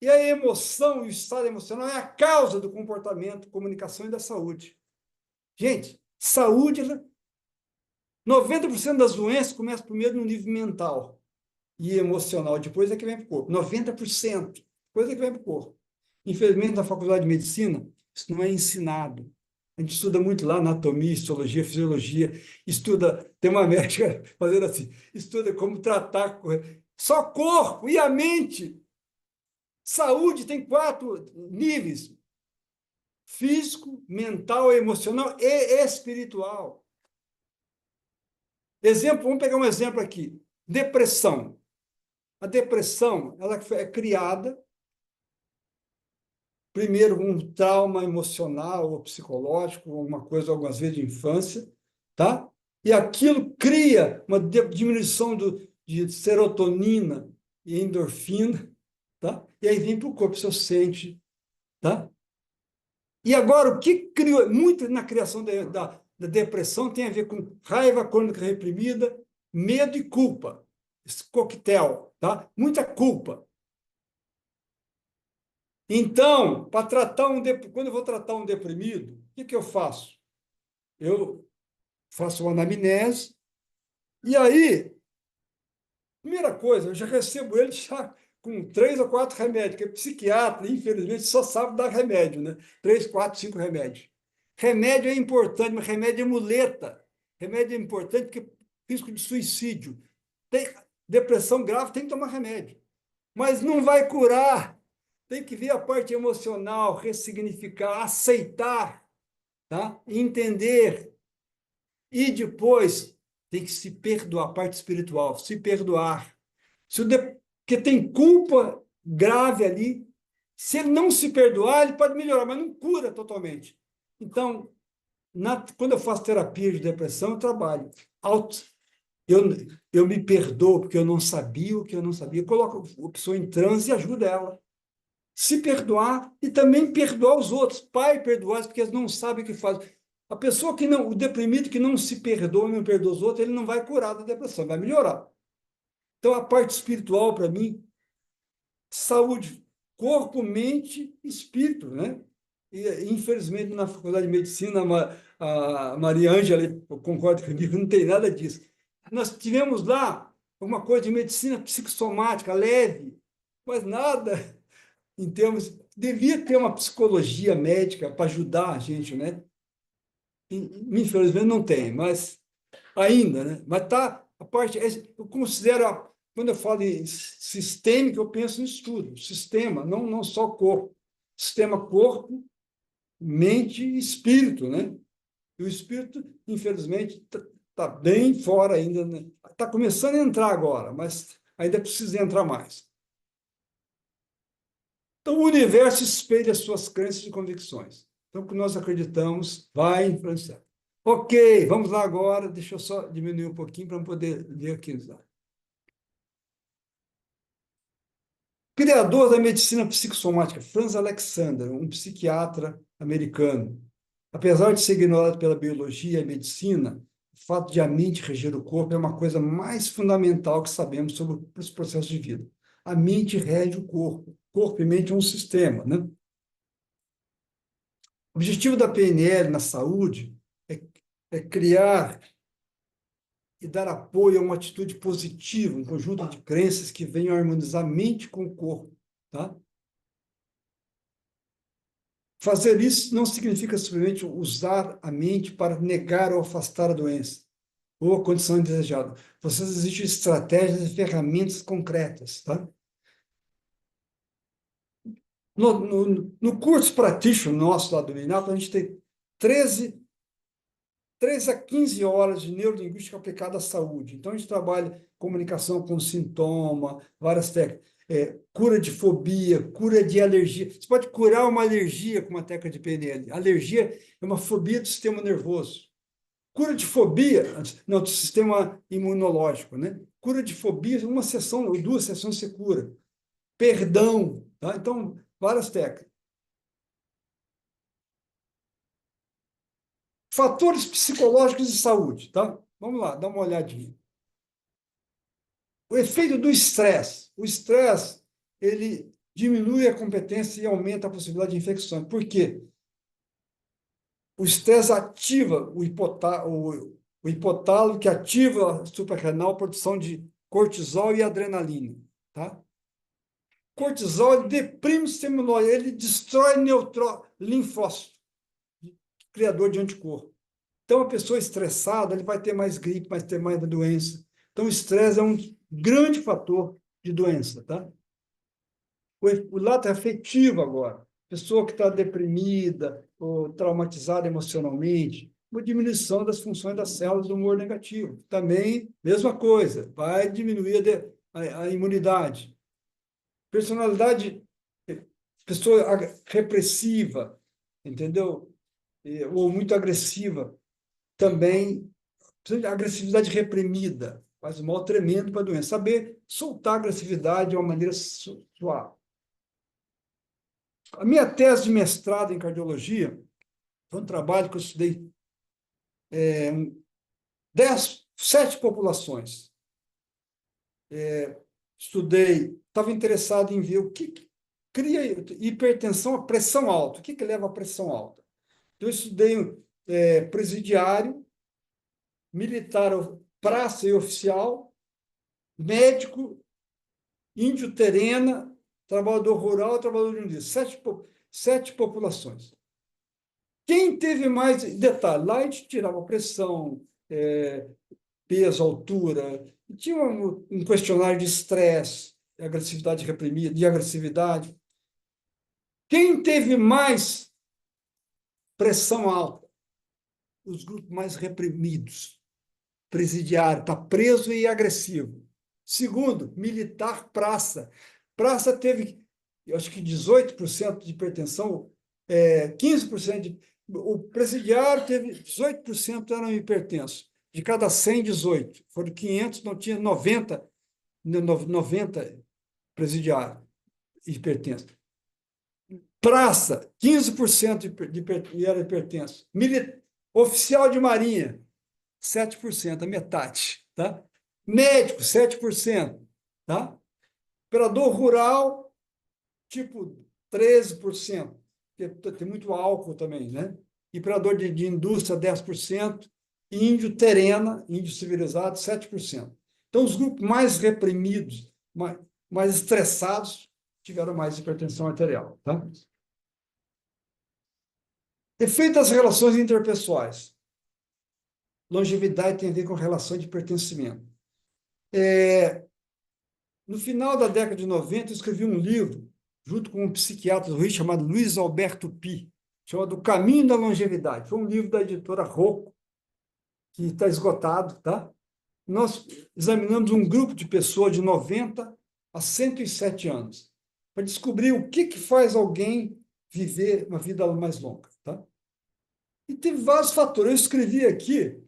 E a emoção e o estado emocional é a causa do comportamento, comunicação e da saúde. Gente, saúde, 90% das doenças começam primeiro no nível mental e emocional, depois é que vem para o corpo. 90%, depois é que vem para o corpo. Infelizmente, na faculdade de medicina, isso não é ensinado. A gente estuda muito lá anatomia, histologia, fisiologia, estuda, tem uma médica fazendo assim, estuda como tratar só corpo e a mente. Saúde tem 4 níveis: físico, mental, emocional e espiritual. Exemplo, vamos pegar um exemplo aqui. Depressão. A depressão, ela é criada primeiro um trauma emocional ou psicológico, alguma coisa, algumas vezes de infância, tá? E aquilo cria uma diminuição de serotonina e endorfina, tá? E aí vem para o corpo, você sente, tá? E agora, o que criou muito na criação da depressão tem a ver com raiva crônica reprimida, medo e culpa. Esse coquetel, tá? Muita culpa. Então, para tratar quando eu vou tratar um deprimido, o que eu faço? Eu faço uma anamnese e aí, primeira coisa, eu já recebo ele já com 3 ou 4 remédios, porque psiquiatra, infelizmente, só sabe dar remédio, né? 3, 4, 5 remédios. Remédio é importante, mas remédio é muleta. Remédio é importante porque risco de suicídio. Tem depressão grave, tem que tomar remédio. Mas não vai curar. Tem que ver a parte emocional, ressignificar, aceitar, tá? Entender. E depois tem que se perdoar, a parte espiritual, se perdoar. Porque tem culpa grave ali. Se ele não se perdoar, ele pode melhorar, mas não cura totalmente. Então, quando eu faço terapia de depressão, eu trabalho. Eu, eu me perdoo porque eu não sabia o que eu não sabia. Eu coloco a pessoa em transe e ajudo ela. se perdoar e também perdoar os outros. Pai, perdoar, porque eles não sabem o que fazem. A pessoa que não, o deprimido que não se perdoa e não perdoa os outros, ele não vai curar da depressão, vai melhorar. Então, a parte espiritual, para mim, saúde, corpo, mente e espírito, né? E, infelizmente, na Faculdade de Medicina, a Maria Ângela, eu concordo comigo, não tem nada disso. Nós tivemos lá uma coisa de medicina psicossomática leve, mas nada em termos. Devia ter uma psicologia médica para ajudar a gente, né? Infelizmente não tem, mas ainda, né? Mas tá a parte. Eu considero, quando eu falo em sistêmico, eu penso em estudo, sistema, não só corpo. Sistema corpo, mente e espírito, né? E o espírito, infelizmente, está bem fora ainda, né? Está começando a entrar agora, mas ainda precisa entrar mais. Então, o universo espelha suas crenças e convicções. Então, o que nós acreditamos vai influenciar. Ok, vamos lá agora. Deixa eu só diminuir um pouquinho para poder ler aqui. Criador da medicina psicossomática, Franz Alexander, um psiquiatra americano. Apesar de ser ignorado pela biologia e medicina, o fato de a mente reger o corpo é uma coisa mais fundamental que sabemos sobre os processos de vida. A mente rege o corpo. Corpo e mente é um sistema, né? O objetivo da PNL na saúde é criar e dar apoio a uma atitude positiva, um conjunto de crenças que venham a harmonizar a mente com o corpo, tá? Fazer isso não significa simplesmente usar a mente para negar ou afastar a doença ou a condição indesejada. Vocês existem estratégias e ferramentas concretas, tá? No curso Practitioner nosso lá do INAP, a gente tem 13 a 15 horas de neurolinguística aplicada à saúde. Então, a gente trabalha comunicação com sintoma, várias técnicas. Cura de fobia, cura de alergia. Você pode curar uma alergia com uma técnica de PNL. Alergia é uma fobia do sistema nervoso. Cura de fobia, não, do sistema imunológico, né? Cura de fobia, uma sessão ou duas sessões você cura. Perdão, tá? Então, várias técnicas. Fatores psicológicos de saúde, tá? Vamos lá, dá uma olhadinha. O efeito do estresse. O estresse, ele diminui a competência e aumenta a possibilidade de infecções. Por quê? O estresse ativa o hipotálamo, que ativa a suprarrenal, a produção de cortisol e adrenalina. Tá? Cortisol ele deprime o sistema imunológico, ele destrói linfócito, criador de anticorpo. Então, a pessoa estressada, ele vai ter mais gripe, vai ter mais doença. Então, o estresse é um grande fator de doença, tá? O lado afetivo agora, pessoa que está deprimida ou traumatizada emocionalmente, uma diminuição das funções das células do humor negativo. Também, mesma coisa, vai diminuir a imunidade. Personalidade, pessoa repressiva, entendeu? Ou muito agressiva, também, agressividade reprimida, faz um mal tremendo para a doença. Saber soltar a agressividade de uma maneira suave. A minha tese de mestrado em cardiologia foi um trabalho que eu estudei 7 populações. Estava interessado em ver o que cria hipertensão, a pressão alta. O que leva à pressão alta? Então, eu estudei presidiário, militar, praça e oficial, médico, índio terena, trabalhador rural, trabalhador de indústria. 7 populações. Quem teve mais detalhe? Lá a gente tirava pressão, peso, altura, e tinha um questionário de estresse, agressividade reprimida, de agressividade. Quem teve mais pressão alta? Os grupos mais reprimidos. Presidiário, está preso e agressivo. Segundo, militar, praça. Praça teve, eu acho que 18% de hipertensão, 15% de. O presidiário teve 18% eram hipertensos. De cada 100, 18. Foram 500, não tinha 90 presidiários hipertensos. Praça, 15% era hipertenso. Oficial de marinha, 7%, a metade. Tá? Médico, 7%. Tá? Operador rural, tipo 13%, porque tem muito álcool também, né? E operador de indústria, 10%. Índio terena, índio civilizado, 7%. Então, os grupos mais reprimidos, mais estressados, tiveram mais hipertensão arterial. Tá? Efeito das relações interpessoais. Longevidade tem a ver com relação de pertencimento. No final da década de 90, eu escrevi um livro, junto com um psiquiatra do Rio chamado Luiz Alberto Pi, chamado O Caminho da Longevidade. Foi um livro da editora Rocco, que está esgotado. Tá? Nós examinamos um grupo de pessoas de 90 a 107 anos, para descobrir o que faz alguém viver uma vida mais longa. Tá? E teve vários fatores. Eu escrevi aqui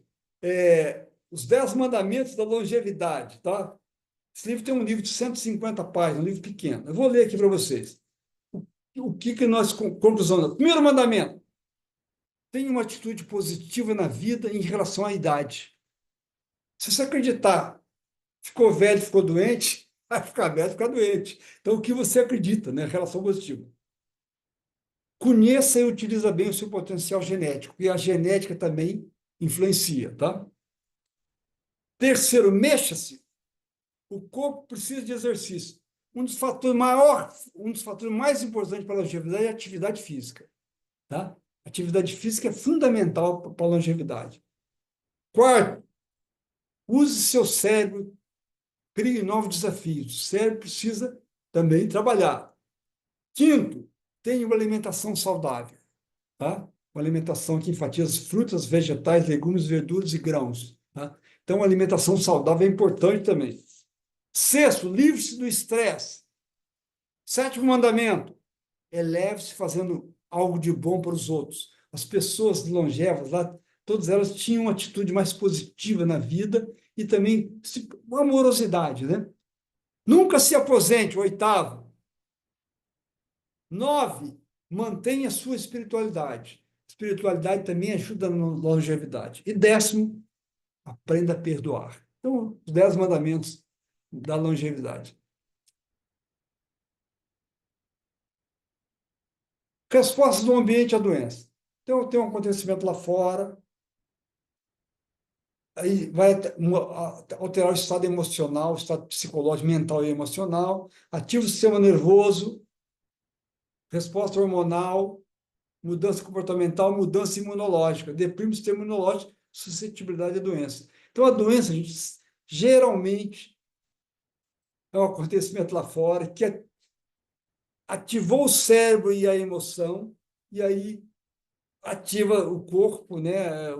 os 10 mandamentos da longevidade. Tá? Esse livro tem um livro de 150 páginas, um livro pequeno. Eu vou ler aqui para vocês. O que nós conclusão? Primeiro mandamento: tenha uma atitude positiva na vida em relação à idade. Se você acreditar, ficou velho, ficou doente, vai ficar velho, ficar doente. Então, o que você acredita, né? Relação positiva. Conheça e utiliza bem o seu potencial genético, e a genética também influencia, tá? Terceiro, mexa-se. O corpo precisa de exercício. Um dos fatores mais importantes para a longevidade é a atividade física, tá? Atividade física é fundamental para a longevidade. Quarto, use seu cérebro, crie novos desafios. O cérebro precisa também trabalhar. Quinto, tenha uma alimentação saudável, tá? Uma alimentação que enfatiza frutas, vegetais, legumes, verduras e grãos, tá? Então, a alimentação saudável é importante também. Sexto, livre-se do estresse. Sétimo mandamento: eleve-se fazendo algo de bom para os outros. As pessoas longevas lá, todas elas tinham uma atitude mais positiva na vida e também uma amorosidade, né? Nunca se aposente. Oitavo. 9, mantenha a sua espiritualidade. Espiritualidade também ajuda na longevidade. E 10º, aprenda a perdoar. Então, os 10 mandamentos da longevidade. Respostas do ambiente à doença. Então, tem um acontecimento lá fora, aí vai alterar o estado emocional, o estado psicológico, mental e emocional, ativa o sistema nervoso, resposta hormonal, mudança comportamental, mudança imunológica, deprime o sistema imunológico, suscetibilidade à doença. Então, a doença, gente, geralmente, é um acontecimento lá fora que ativou o cérebro e a emoção, e aí ativa o corpo, né?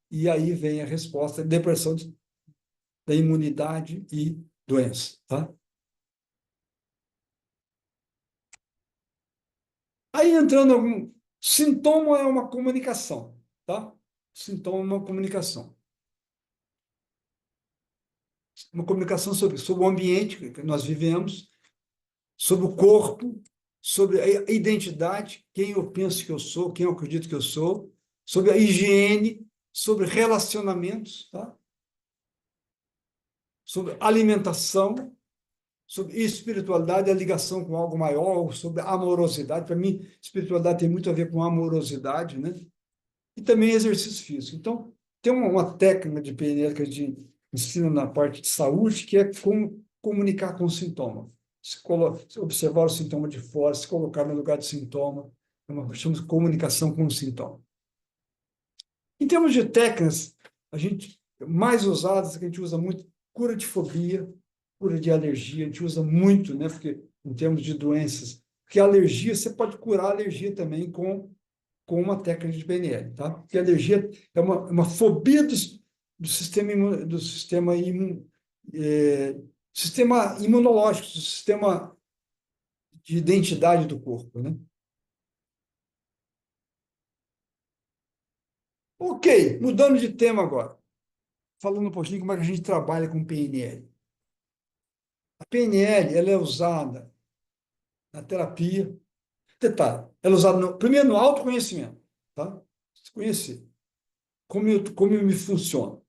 E aí vem a resposta, depressão da imunidade e doença, tá? Aí entrando algum sintoma é uma comunicação, tá? Sintoma é uma comunicação. Uma comunicação sobre o ambiente que nós vivemos, sobre o corpo, sobre a identidade, quem eu penso que eu sou, quem eu acredito que eu sou, sobre a higiene, sobre relacionamentos, tá? Sobre alimentação, sobre espiritualidade, a ligação com algo maior, sobre amorosidade. Para mim, espiritualidade tem muito a ver com amorosidade, né? E também exercício físico. Então, tem uma técnica de PNL que a gente ensina na parte de saúde, que é como comunicar com o sintoma. Se observar o sintoma de fora, se colocar no lugar do sintoma, chamamos de comunicação com o sintoma. Em termos de técnicas, a gente mais usadas, que a gente usa muito, cura de fobia, cura de alergia, a gente usa muito, né? Porque em termos de doenças, porque a alergia, você pode curar a alergia também com uma técnica de PNL, tá? Porque a alergia é uma fobia sistema imunológico, do sistema de identidade do corpo, né? Ok, mudando de tema agora, falando um pouquinho como é que a gente trabalha com PNL. A PNL, ela é usada na terapia, Detalhe, ela é usada primeiro no autoconhecimento, tá? Se conhecer, como me funciona.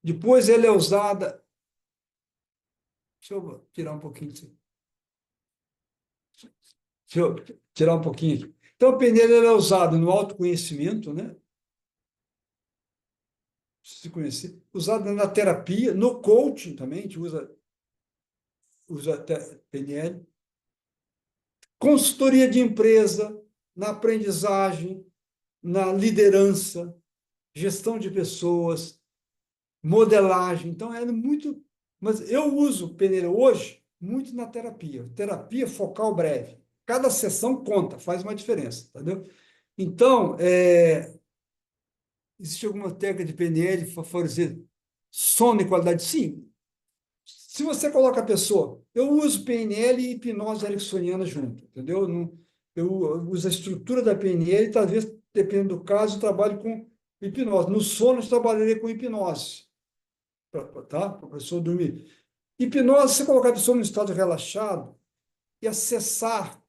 Depois ela é usada. Deixa eu tirar um pouquinho disso. Deixa eu tirar um pouquinho aqui. Então, a PNL ela é usada no autoconhecimento, né? Se conhecer. Usada na terapia, no coaching também, a gente usa PNL. Consultoria de empresa, na aprendizagem, na liderança, gestão de pessoas, modelagem. Então, é muito. Mas eu uso PNL hoje muito na terapia. Terapia focal breve. Cada sessão conta, faz uma diferença, entendeu? Então, existe alguma técnica de PNL para favorecer sono e qualidade? Sim. Se você coloca a pessoa, eu uso PNL e hipnose ericksoniana junto, entendeu? Eu uso a estrutura da PNL, talvez, dependendo do caso, eu trabalho com hipnose. No sono, eu trabalharia com hipnose, tá? Para a pessoa dormir. Hipnose, você colocar a pessoa no estado relaxado e acessar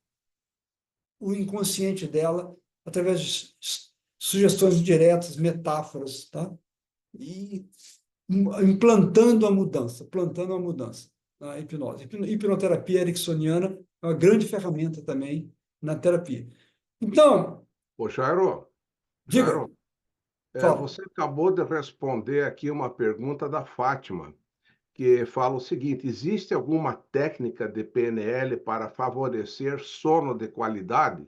o inconsciente dela através de sugestões diretas, metáforas, tá? E implantando a mudança, plantando a mudança na hipnose. Hipnoterapia ericksoniana é uma grande ferramenta também na terapia. Então, Ô, Jairo, diga, Jairo, fala. você acabou de responder aqui uma pergunta da Fátima, que fala o seguinte: existe alguma técnica de PNL para favorecer sono de qualidade?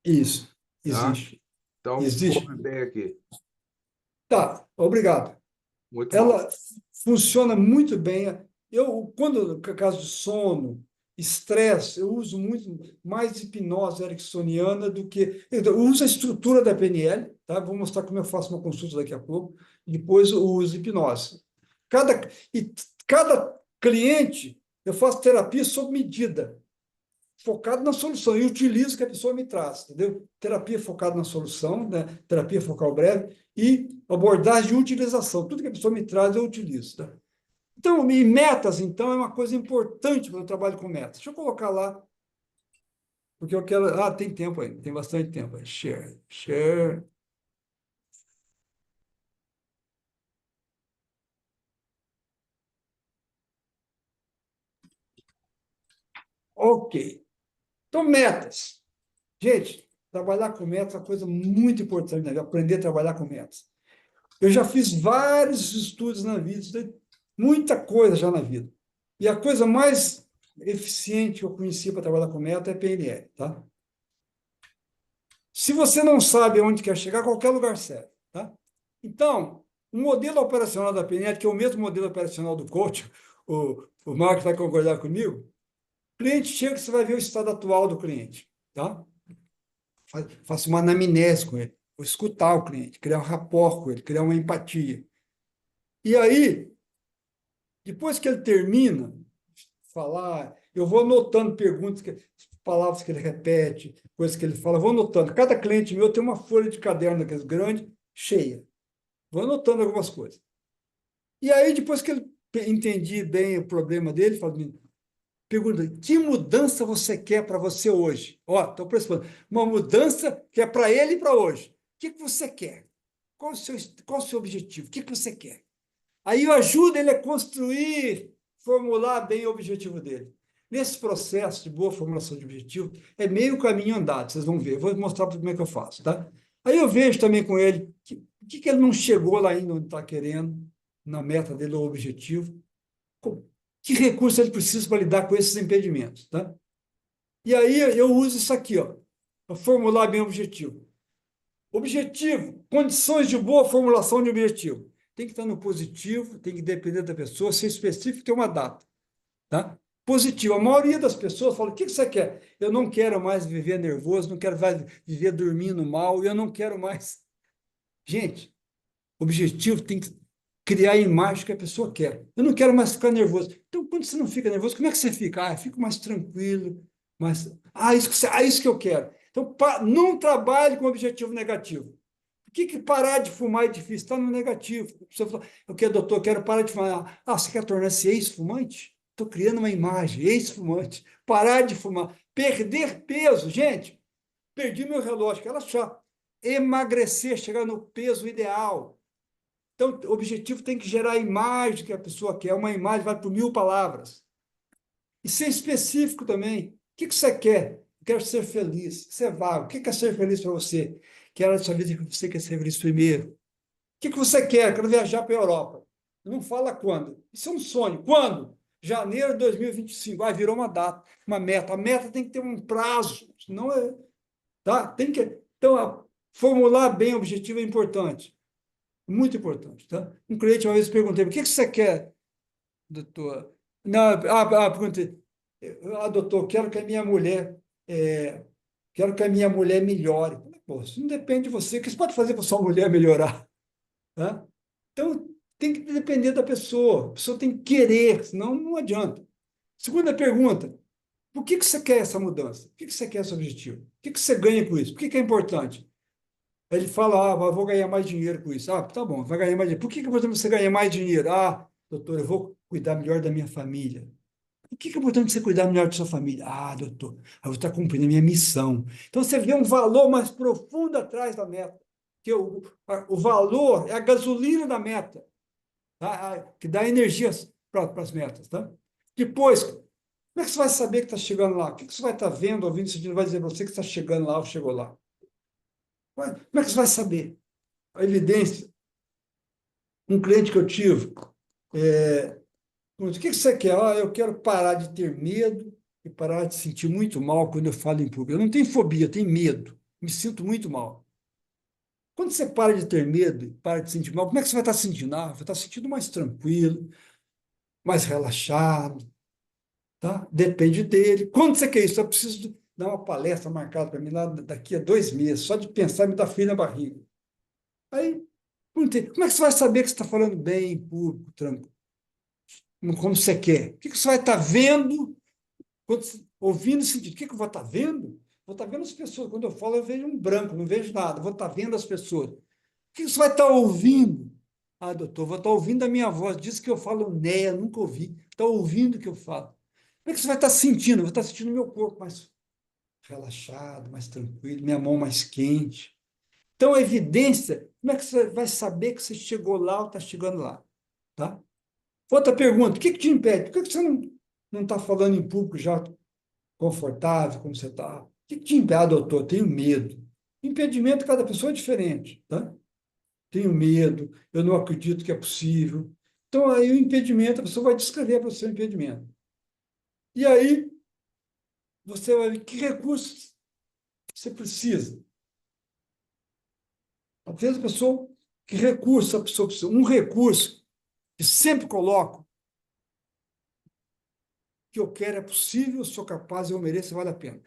Isso, Tá? existe. Então, Existe. come bem aqui. Tá, obrigado. Muito bom. Ela funciona muito bem. Quando, no caso de sono, estresse, eu uso muito mais hipnose ericksoniana do que. Eu uso a estrutura da PNL, tá? Vou mostrar como eu faço uma consulta daqui a pouco. Depois eu uso hipnose. Cada cliente, eu faço terapia sob medida, focado na solução, e utilizo o que a pessoa me traz, entendeu? Terapia focada na solução, né? Terapia focal breve e abordagem de utilização. Tudo que a pessoa me traz, eu utilizo, tá? Então, e metas, então, é uma coisa importante quando eu trabalho com metas. Deixa eu colocar lá, porque eu quero. Ah, tem tempo ainda, tem bastante tempo aí. Share. Ok. Então, metas. Gente, trabalhar com metas é uma coisa muito importante, né? Aprender a trabalhar com metas. Eu já fiz vários estudos na vida, estudei muita coisa já na vida. E a coisa mais eficiente que eu conheci para trabalhar com meta é PNL, tá? Se você não sabe aonde quer chegar, qualquer lugar serve, tá? Então, o modelo operacional da PNL, que é o mesmo modelo operacional do coach, o Marcos vai concordar comigo, o cliente chega, você vai ver o estado atual do cliente, tá? Faço uma anamnese com ele, vou escutar o cliente, criar um rapport com ele, criar uma empatia. E aí, depois que ele termina de falar, eu vou anotando perguntas, palavras que ele repete, coisas que ele fala, vou anotando. Cada cliente meu tem uma folha de caderno daqueles grande, cheia. Vou anotando algumas coisas. E aí, depois que ele entendi bem o problema dele, falo, pergunta, que mudança você quer para você hoje? Ó, estou pressionando. Uma mudança que é para ele e para hoje. O que você quer? Qual o seu objetivo? O que você quer? Aí eu ajudo ele a construir, formular bem o objetivo dele. Nesse processo de boa formulação de objetivo, é meio caminho andado, vocês vão ver. Eu vou mostrar como é que eu faço, tá? Aí eu vejo também com ele que ele não chegou lá ainda onde está querendo, na meta dele ou objetivo. Que recurso ele precisa para lidar com esses impedimentos, tá? E aí eu uso isso aqui, ó, para formular bem o objetivo. Objetivo, condições de boa formulação de objetivo. Tem que estar no positivo, tem que depender da pessoa, ser específico, ter uma data. Tá? Positivo. A maioria das pessoas fala: o que você quer? Eu não quero mais viver nervoso, não quero mais viver dormindo mal, eu não quero mais. Gente, objetivo tem que criar a imagem que a pessoa quer. Eu não quero mais ficar nervoso. Então, quando você não fica nervoso, como é que você fica? Ah, eu fico mais tranquilo, mais. Isso que eu quero. Então, não trabalhe com objetivo negativo. Por que parar de fumar é difícil? Está no negativo. Você fala, eu quero, doutor, quero parar de fumar. Ah, você quer tornar-se ex-fumante? Estou criando uma imagem, ex-fumante. Parar de fumar. Perder peso, gente. perdi meu relógio, quero achar. Emagrecer, chegar no peso ideal. Então, o objetivo tem que gerar a imagem que a pessoa quer. Uma imagem vai por 1000 palavras. E ser específico também. O que você quer? Quero ser feliz. Isso é vago. O que é ser feliz para você? Quero sua vida que você quer ser feliz primeiro. O que você quer? Quero viajar para a Europa. Não fala quando. Isso é um sonho. Quando? Janeiro de 2025. Ah, virou uma data, uma meta. A meta tem que ter um prazo. Senão é. Tá? Tem que. Então, formular bem o objetivo é importante. Muito importante. Tá? Um cliente uma vez perguntei: o que você quer, doutor? Não, perguntei. Doutor, quero que a minha mulher melhore. Pô, isso não depende de você. O que você pode fazer para sua mulher melhorar? Tá? Então, tem que depender da pessoa. A pessoa tem que querer, senão não adianta. Segunda pergunta: por que você quer essa mudança? Por que você quer esse objetivo? O que você ganha com isso? Por que é importante? Ele fala: eu vou ganhar mais dinheiro com isso. Ah, tá bom, vai ganhar mais dinheiro. Por que é importante você ganhar mais dinheiro? Ah, doutor, eu vou cuidar melhor da minha família. Por que é importante você cuidar melhor da sua família? Ah, doutor, eu vou estar cumprindo a minha missão. Então, você vê um valor mais profundo atrás da meta. Que o valor é a gasolina da meta, tá? Que dá energia para as metas. Tá? Depois, como é que você vai saber que está chegando lá? O que você vai estar vendo, ouvindo, sentindo? Vai dizer para você que está chegando lá ou chegou lá? Como é que você vai saber? A evidência. Um cliente que eu tive, o que você quer? Ah, eu quero parar de ter medo e parar de sentir muito mal quando eu falo em público. Eu não tenho fobia, eu tenho medo. Me sinto muito mal. Quando você para de ter medo e para de sentir mal, como é que você vai estar se sentindo? Ah, vai estar se sentindo mais tranquilo, mais relaxado, tá? Depende dele. Quando você quer isso? Eu preciso dar uma palestra marcada para mim lá daqui a 2 meses. Só de pensar me dá frio na barriga. Aí, perguntei, como é que você vai saber que você está falando bem em público, tranquilo, como você quer? O que você vai estar vendo, ouvindo e sentindo? O que eu vou estar vendo? Vou estar vendo as pessoas. Quando eu falo, eu vejo um branco, não vejo nada. Vou estar vendo as pessoas. O que você vai estar ouvindo? Ah, doutor, vou estar ouvindo a minha voz. Diz que eu falo né, nunca ouvi. Está ouvindo o que eu falo. Como é que você vai estar sentindo? Eu vou estar sentindo meu corpo mais relaxado, mais tranquilo, minha mão mais quente. Então, a evidência, como é que você vai saber que você chegou lá ou está chegando lá? Tá? Outra pergunta: o que te impede? Por que você não está falando em público já confortável, como você está? O que te impede? Ah, doutor, tenho medo. Impedimento, cada pessoa é diferente. Tá? Tenho medo, eu não acredito que é possível. Então, aí o impedimento, a pessoa vai descrever para você o impedimento. E aí, você vai ver que recursos você precisa. Às vezes, a pessoa, que recurso a pessoa precisa? Um recurso que sempre coloco: que eu quero é possível, eu sou capaz, eu mereço, vale a pena.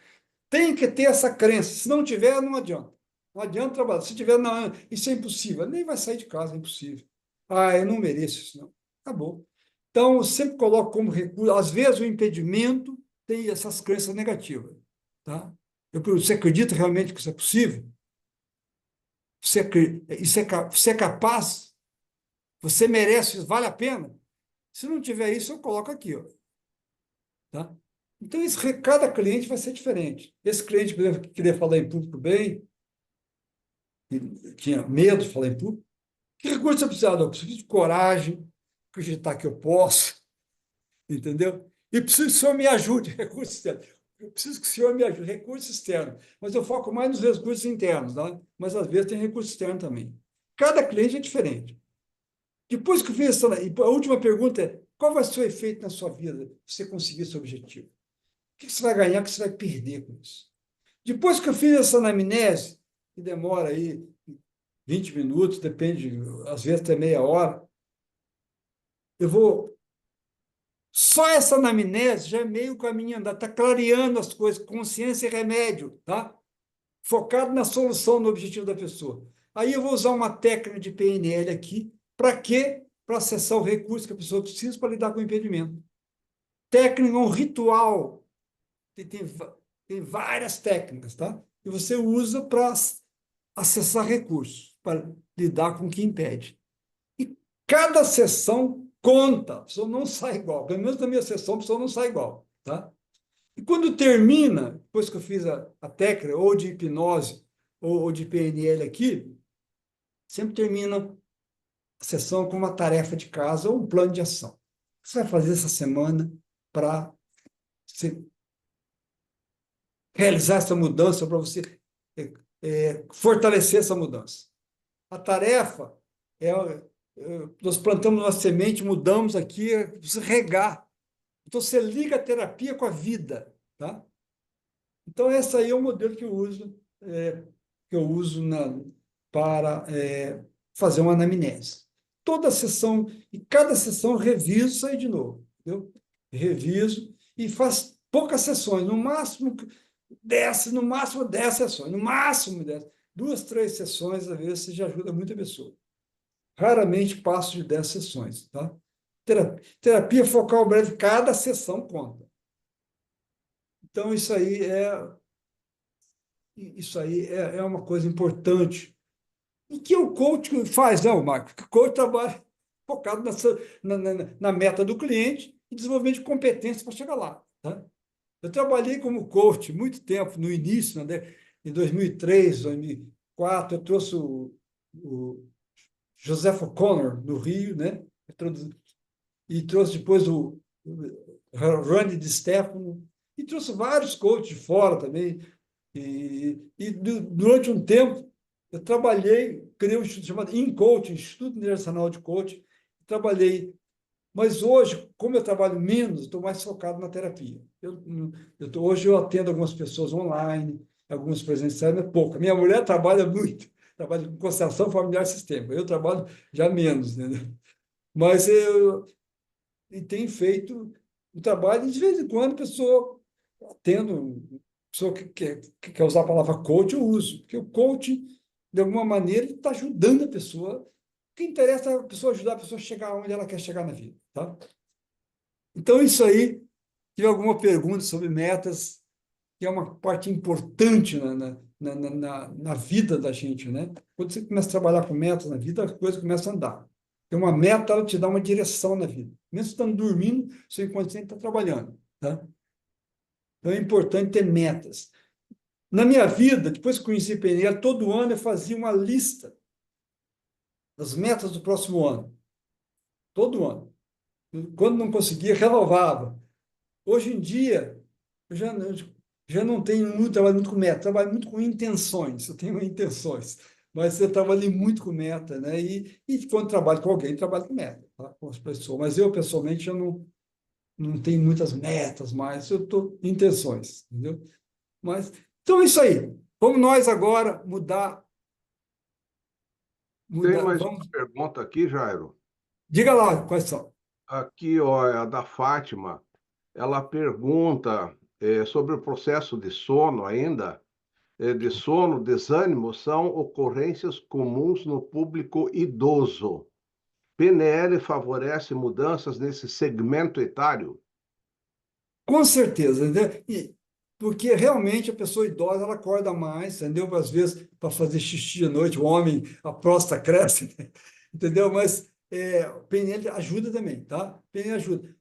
Tem que ter essa crença. Se não tiver, não adianta. Não adianta trabalhar. Se tiver, não, isso é impossível. Nem vai sair de casa, é impossível. Ah, eu não mereço isso, não. Acabou. Então, eu sempre coloco como recurso. Às vezes, o impedimento tem essas crenças negativas. Tá? Você acredita realmente que isso é possível? Você é capaz? Você merece isso? Vale a pena? Se não tiver isso, eu coloco aqui. Ó, tá? Então, cada cliente vai ser diferente. Esse cliente, por exemplo, que queria falar em público bem, tinha medo de falar em público. Que recurso eu precisava? Eu preciso de coragem, acreditar que eu posso, entendeu? E preciso que o senhor me ajude, recurso externo. Eu preciso que o senhor me ajude, recurso externo. Mas eu foco mais nos recursos internos, tá? Mas às vezes tem recurso externo também. Cada cliente é diferente. Depois que eu fiz essa, e a última pergunta é: qual vai ser o efeito na sua vida se você conseguir esse objetivo? O que você vai ganhar, o que você vai perder com isso? Depois que eu fiz essa anamnese, que demora aí 20 minutos, depende, às vezes até meia hora, eu vou. Só essa anamnese já é meio caminho andado, está clareando as coisas, consciência e remédio, tá? Focado na solução, no objetivo da pessoa. Aí eu vou usar uma técnica de PNL aqui, para quê? Para acessar o recurso que a pessoa precisa para lidar com o impedimento. Técnica, um ritual. Tem várias técnicas, tá? E você usa para acessar recursos, para lidar com o que impede. E cada sessão conta, a pessoa não sai igual. Pelo menos na minha sessão, a pessoa não sai igual. Tá? E quando termina, depois que eu fiz a técnica, ou de hipnose, ou de PNL aqui, sempre termina a sessão com uma tarefa de casa ou um plano de ação. O que você vai fazer essa semana para realizar essa mudança, para você fortalecer essa mudança? A tarefa nós plantamos uma semente, mudamos aqui, precisa regar. Então, você liga a terapia com a vida, tá? Então, esse aí é o modelo que eu uso para fazer uma anamnese. Toda sessão, e cada sessão eu reviso isso aí de novo, entendeu? Reviso e faço poucas sessões, no máximo 10, no máximo 10 sessões, no máximo 10. 2, 3 sessões, às vezes, já ajuda muita pessoa. Raramente passo de 10 sessões, tá? Terapia focal breve, cada sessão conta. Então, isso aí é uma coisa importante. E que o coach faz, não, Marco? O coach trabalha focado na meta do cliente e desenvolvimento de competências para chegar lá. Tá? Eu trabalhei como coach muito tempo, no início, né, em 2003, 2004, eu trouxe o Joseph O'Connor, no Rio, né? E trouxe depois o Randy de Stefano, e trouxe vários coaches de fora também. Durante um tempo, eu trabalhei, criei um instituto chamado InCoach, Instituto Internacional de Coaching, trabalhei. Mas hoje, como eu trabalho menos, estou mais focado na terapia. Hoje eu atendo algumas pessoas online, algumas presenciais, mas pouco. Minha mulher trabalha muito, trabalha com constelação familiar sistêmica. Eu trabalho já menos, né? Mas eu tenho feito o trabalho, e de vez em quando, a pessoa tendo pessoa que quer usar a palavra coach, eu uso, porque o coach, de alguma maneira, está ajudando a pessoa. O que interessa é a pessoa ajudar a pessoa a chegar onde ela quer chegar na vida. Tá? Então, isso aí, tive alguma pergunta sobre metas, que é uma parte importante na vida da gente. Né? Quando você começa a trabalhar com metas na vida, a coisa começa a andar. Porque uma meta, ela te dá uma direção na vida. Mesmo estando dormindo, seu inconsciente está trabalhando. Tá? Então, é importante ter metas. Na minha vida, depois que conheci PNL, todo ano eu fazia uma lista das metas do próximo ano. Todo ano. Quando não conseguia, renovava. Hoje em dia, eu já não tenho muito, trabalho muito com meta, trabalho muito com intenções. Eu tenho intenções, mas eu trabalhei muito com meta, né? E quando trabalho com alguém, trabalho com meta, tá? Com as pessoas. Mas eu, pessoalmente, eu não tenho muitas metas mais, eu estou em intenções, entendeu? Mas, então é isso aí. Vamos nós agora Tem mudar, mais uma vamos. pergunta aqui, Jairo. Diga lá quais são. Aqui, ó, é a da Fátima. Ela pergunta sobre o processo de sono ainda. De sono, desânimo, são ocorrências comuns no público idoso. PNL favorece mudanças nesse segmento etário? Com certeza, entendeu? Porque realmente a pessoa idosa ela acorda mais, entendeu? Às vezes para fazer xixi à noite, o homem, a próstata cresce, né? Entendeu? Mas o PNL ajuda também, tá? PNL ajuda.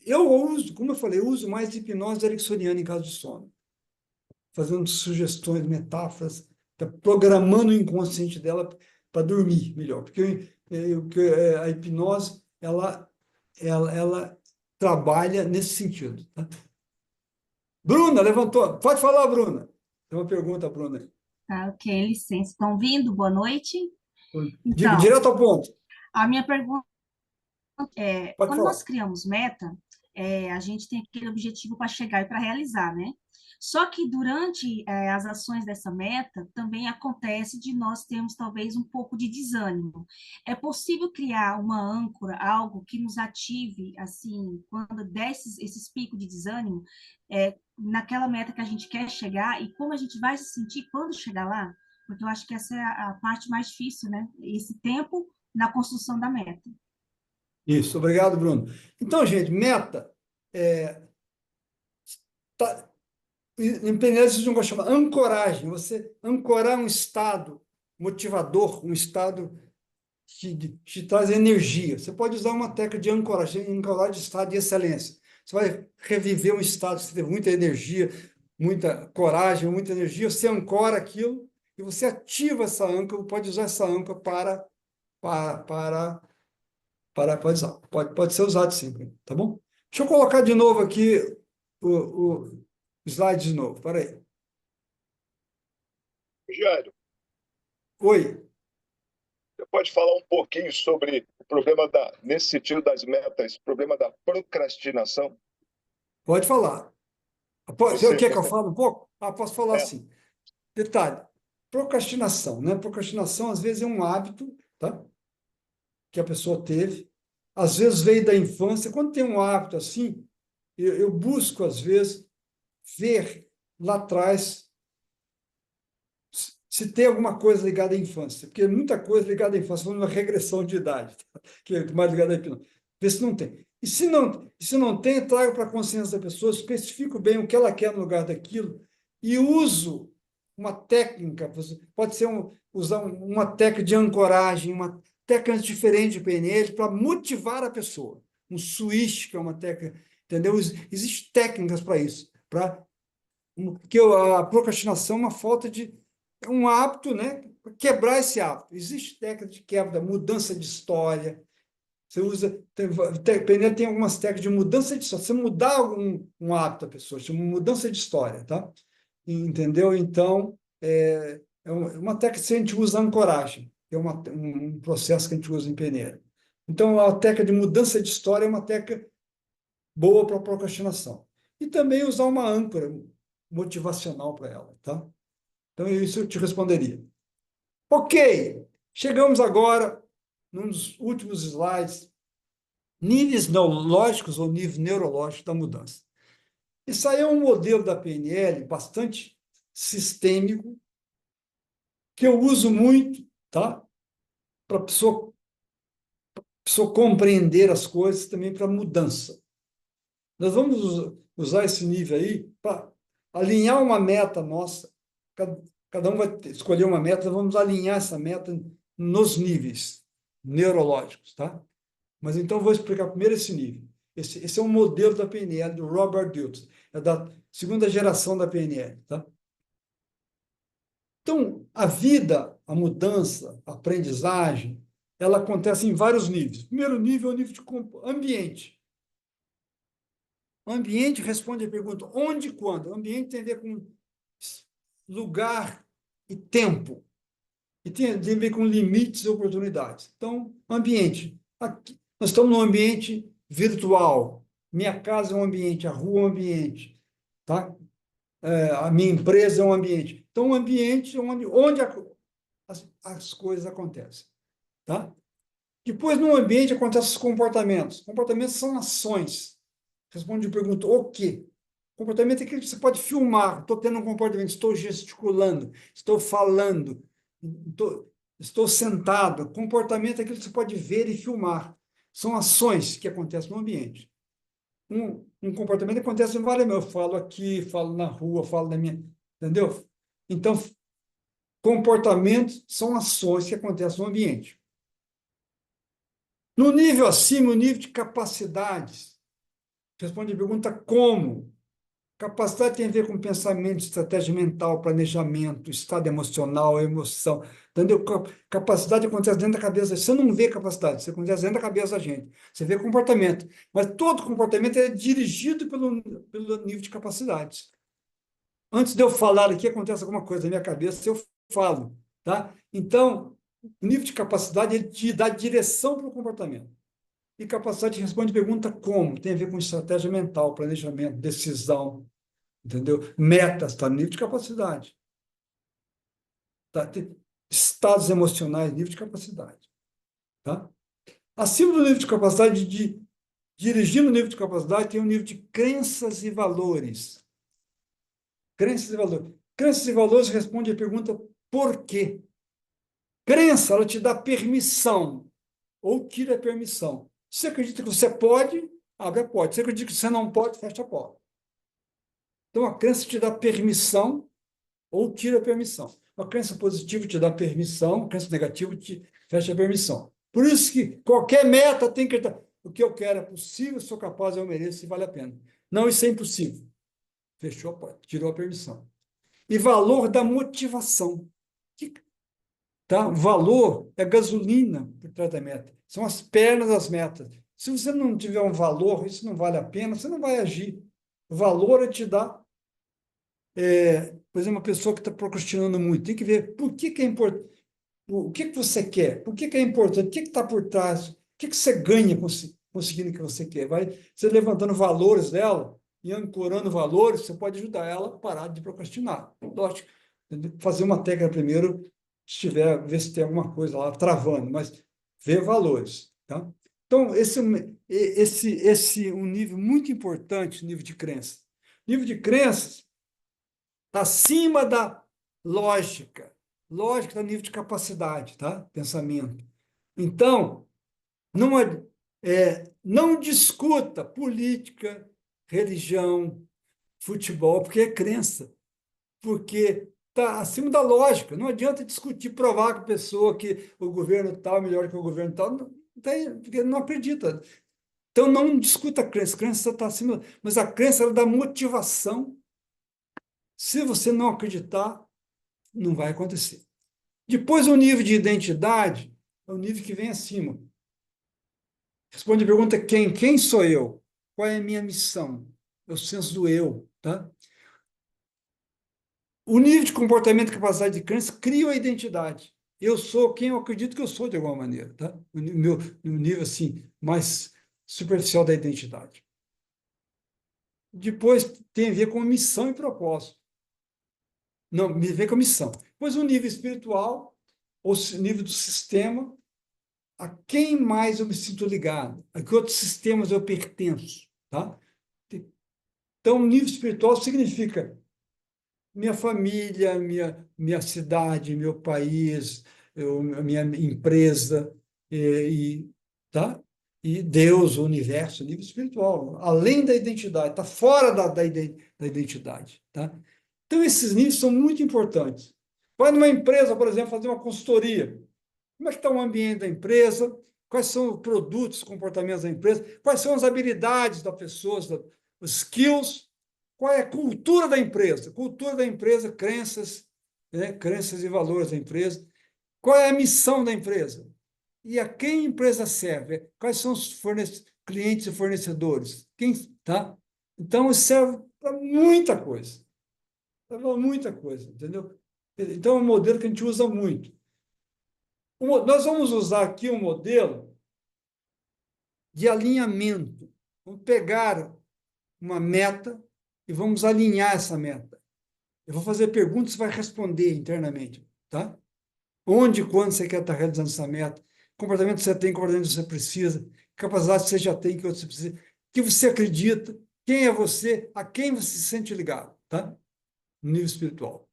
Eu uso, como eu falei, eu uso mais de hipnose ericksoniana em caso de sono, fazendo sugestões, metáforas, tá programando o inconsciente dela para dormir melhor, porque a hipnose ela trabalha nesse sentido, tá? Bruna, levantou. Pode falar, Bruna. Tem uma pergunta, Bruna. Tá, ok, licença. Estão vindo? Boa noite. Diga Então, direto ao ponto. a minha pergunta é, Pode quando falar. nós criamos meta, a gente tem aquele objetivo para chegar e para realizar, né? Só que durante as ações dessa meta, também acontece de nós termos talvez um pouco de desânimo. É possível criar uma âncora, algo que nos ative, assim, quando desce esses picos de desânimo, naquela meta que a gente quer chegar e como a gente vai se sentir quando chegar lá? Porque eu acho que essa é a parte mais difícil, né? Esse tempo na construção da meta. Isso, obrigado, Bruno. Então, gente, meta. Tá, em PNL, vocês não gostam de chamar ancoragem. Você ancorar um estado motivador, um estado que te traz energia. Você pode usar uma técnica de ancoragem de estado de excelência. você vai reviver um estado que você teve muita energia, muita coragem, muita energia, você ancora aquilo e você ativa essa âncora, pode usar essa âncora pode ser usado sim, tá bom? Deixa eu colocar de novo aqui o slide de novo, peraí. Jairo, Oi, você pode falar um pouquinho sobre o problema nesse sentido das metas, problema da procrastinação? pode falar. Você quer que eu fale um pouco? Posso falar assim. Detalhe, procrastinação, né? Procrastinação, às vezes, é um hábito, tá? Que a pessoa teve. Às vezes, veio da infância. Quando tem um hábito assim, eu busco, às vezes, ver lá atrás se tem alguma coisa ligada à infância, porque muita coisa ligada à infância, uma regressão de idade, tá? Que é mais ligada à hipnose. Vê se não tem. E se não tem, trago para a consciência da pessoa, especifico bem o que ela quer no lugar daquilo e uso uma técnica, pode ser usar uma técnica de ancoragem, uma técnica diferente de PNL para motivar a pessoa. Um switch, que é uma técnica, entendeu? Existem técnicas para isso, porque a procrastinação é uma falta de um hábito, né? Quebrar esse hábito. Existe técnica de quebra, mudança de história. Você usa. PNL tem algumas técnicas de mudança de história. Você mudar um hábito da pessoa, chama mudança de história, tá? Entendeu? Então, é uma técnica que a gente usa ancoragem, que é um processo que a gente usa em PNL. Então, a técnica de mudança de história é uma técnica boa para procrastinação. E também usar uma âncora motivacional para ela, tá? Então, isso eu te responderia. Ok, chegamos agora num dos últimos slides, níveis neurológicos ou nível neurológico da mudança. Isso aí é um modelo da PNL bastante sistêmico, que eu uso muito, tá? Para a pessoa compreender as coisas, também para mudança. Nós vamos usar esse nível aí para alinhar uma meta nossa. Cada um vai escolher uma meta, nós vamos alinhar essa meta nos níveis neurológicos, tá? Mas então eu vou explicar primeiro esse nível. Esse é um modelo da PNL do Robert Dilts, é da segunda geração da PNL, tá? Então, a vida, a mudança, a aprendizagem, ela acontece em vários níveis. O primeiro nível é o nível de ambiente. O ambiente responde à pergunta onde e quando. O ambiente tem a ver com lugar e tempo. E tem a ver com limites e oportunidades. Então, ambiente. Aqui, nós estamos num ambiente virtual. Minha casa é um ambiente, a rua é um ambiente. Tá? A minha empresa é um ambiente. Então, um ambiente onde as coisas acontecem. Tá? Depois, no ambiente, acontecem os comportamentos. Comportamentos são ações. Responde a pergunta, o quê? Comportamento é aquilo que você pode filmar. Estou tendo um comportamento, estou gesticulando, estou falando, estou sentado. Comportamento é aquilo que você pode ver e filmar. São ações que acontecem no ambiente. Um comportamento acontece em várias. Eu falo aqui, falo na rua, falo na minha. Entendeu? Então, comportamentos são ações que acontecem no ambiente. No nível acima, o nível de capacidades. Responde a pergunta como. Capacidade tem a ver com pensamento, estratégia mental, planejamento, estado emocional, emoção. Entendeu? Capacidade acontece dentro da cabeça. Você não vê capacidade, você acontece dentro da cabeça da gente. Você vê comportamento. Mas todo comportamento é dirigido pelo nível de capacidades. Antes de eu falar aqui, acontece alguma coisa na minha cabeça, eu falo. Tá? Então, o nível de capacidade ele te dá direção para o comportamento. E capacidade responde pergunta como. Tem a ver com estratégia mental, planejamento, decisão, entendeu? Metas, está no nível de capacidade. Tá? Estados emocionais, nível de capacidade. Tá? Acima do nível de capacidade, dirigindo o nível de capacidade, tem o nível de crenças e valores. Crenças e valores. Crenças e valores responde a pergunta por quê? Crença, ela te dá permissão ou tira a permissão. Se você acredita que você pode, abre a porta. Se você acredita que você não pode, fecha a porta. Então, a crença te dá permissão ou tira a permissão. Uma crença positiva te dá permissão, a crença negativa te fecha a permissão. Por isso que qualquer meta tem que estar... o que eu quero é possível, sou capaz, eu mereço e vale a pena. Não, isso é impossível. Fechou a porta, tirou a permissão. E valor da motivação. Tá? O valor é gasolina por trás da meta. São as pernas das metas. Se você não tiver um valor, isso não vale a pena, você não vai agir. O valor é te dar. Por exemplo, uma pessoa que está procrastinando muito, tem que ver por que é importante. O que você quer? Por que é importante? O que está por trás? O que você ganha conseguindo o que você quer? Vai você levantando valores dela e ancorando valores, você pode ajudar ela a parar de procrastinar. Lógico, fazer uma técnica primeiro, ver se tem alguma coisa lá travando, mas ver valores. Tá? Então, esse é um nível muito importante, nível de crença. Nível de crenças está acima da lógica. Lógica está no nível de capacidade, tá? Pensamento. Então, não discuta política, religião, futebol, porque é crença. Porque está acima da lógica. Não adianta discutir, provar com a pessoa que o governo tal é melhor que o governo tal. Não, porque não acredita. Então, não discuta a crença. A crença está acima. Mas a crença ela dá motivação. Se você não acreditar, não vai acontecer. Depois, o nível de identidade é o nível que vem acima. Responde a pergunta quem? Quem sou eu? Qual é a minha missão? É o senso do eu. Tá? O nível de comportamento e capacidade de crença cria a identidade. Eu sou quem eu acredito que eu sou, de alguma maneira. Tá? O nível assim, mais superficial da identidade. Depois, tem a ver com missão e propósito. Não, me vem com a missão. Depois, o nível espiritual, o nível do sistema, a quem mais eu me sinto ligado, a que outros sistemas eu pertenço. Tá? Então, o nível espiritual significa minha família, minha cidade, meu país, minha empresa, tá? E Deus, o universo, o nível espiritual, além da identidade, está fora da identidade. Tá? Então, esses níveis são muito importantes. Vai numa empresa, por exemplo, fazer uma consultoria. Como é que está o ambiente da empresa? Quais são os produtos, os comportamentos da empresa? Quais são as habilidades das pessoas, os skills? Qual é a cultura da empresa? Cultura da empresa, crenças, né? Crenças e valores da empresa. Qual é a missão da empresa? E a quem a empresa serve? Quais são os clientes e fornecedores? Tá? Então, isso serve para muita coisa. Serve para muita coisa, entendeu? Então, é um modelo que a gente usa muito. Nós vamos usar aqui um modelo de alinhamento. Vamos pegar uma meta e vamos alinhar essa meta. Eu vou fazer perguntas e você vai responder internamente, tá? Onde e quando você quer estar realizando essa meta? Comportamento que você tem, comportamento que você precisa, capacidade que você já tem, que você precisa, que você acredita, quem é você, a quem você se sente ligado, tá? No nível espiritual.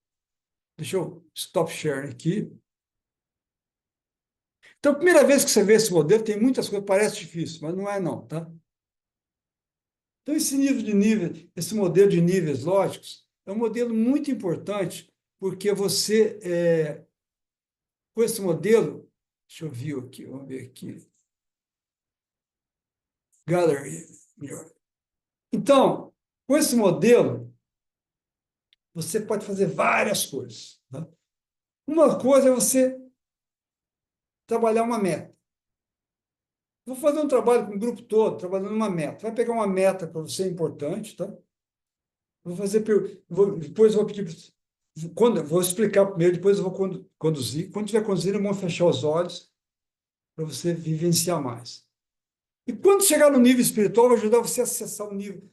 Deixa eu stop sharing aqui. Então, a primeira vez que você vê esse modelo, tem muitas coisas, parece difícil, mas não é não, tá? Então, esse modelo de níveis lógicos é um modelo muito importante, porque com esse modelo, deixa eu ver aqui, vamos ver aqui. Gallery, melhor. Então, com esse modelo, você pode fazer várias coisas. Tá? Uma coisa é você trabalhar uma meta. Vou fazer um trabalho com o grupo todo, trabalhando uma meta. Vai pegar uma meta para você importante, tá? Depois eu vou pedir, vou explicar primeiro, depois eu vou conduzir. Quando estiver conduzindo, vamos fechar os olhos para você vivenciar mais. E quando chegar no nível espiritual, vai ajudar você a acessar um nível,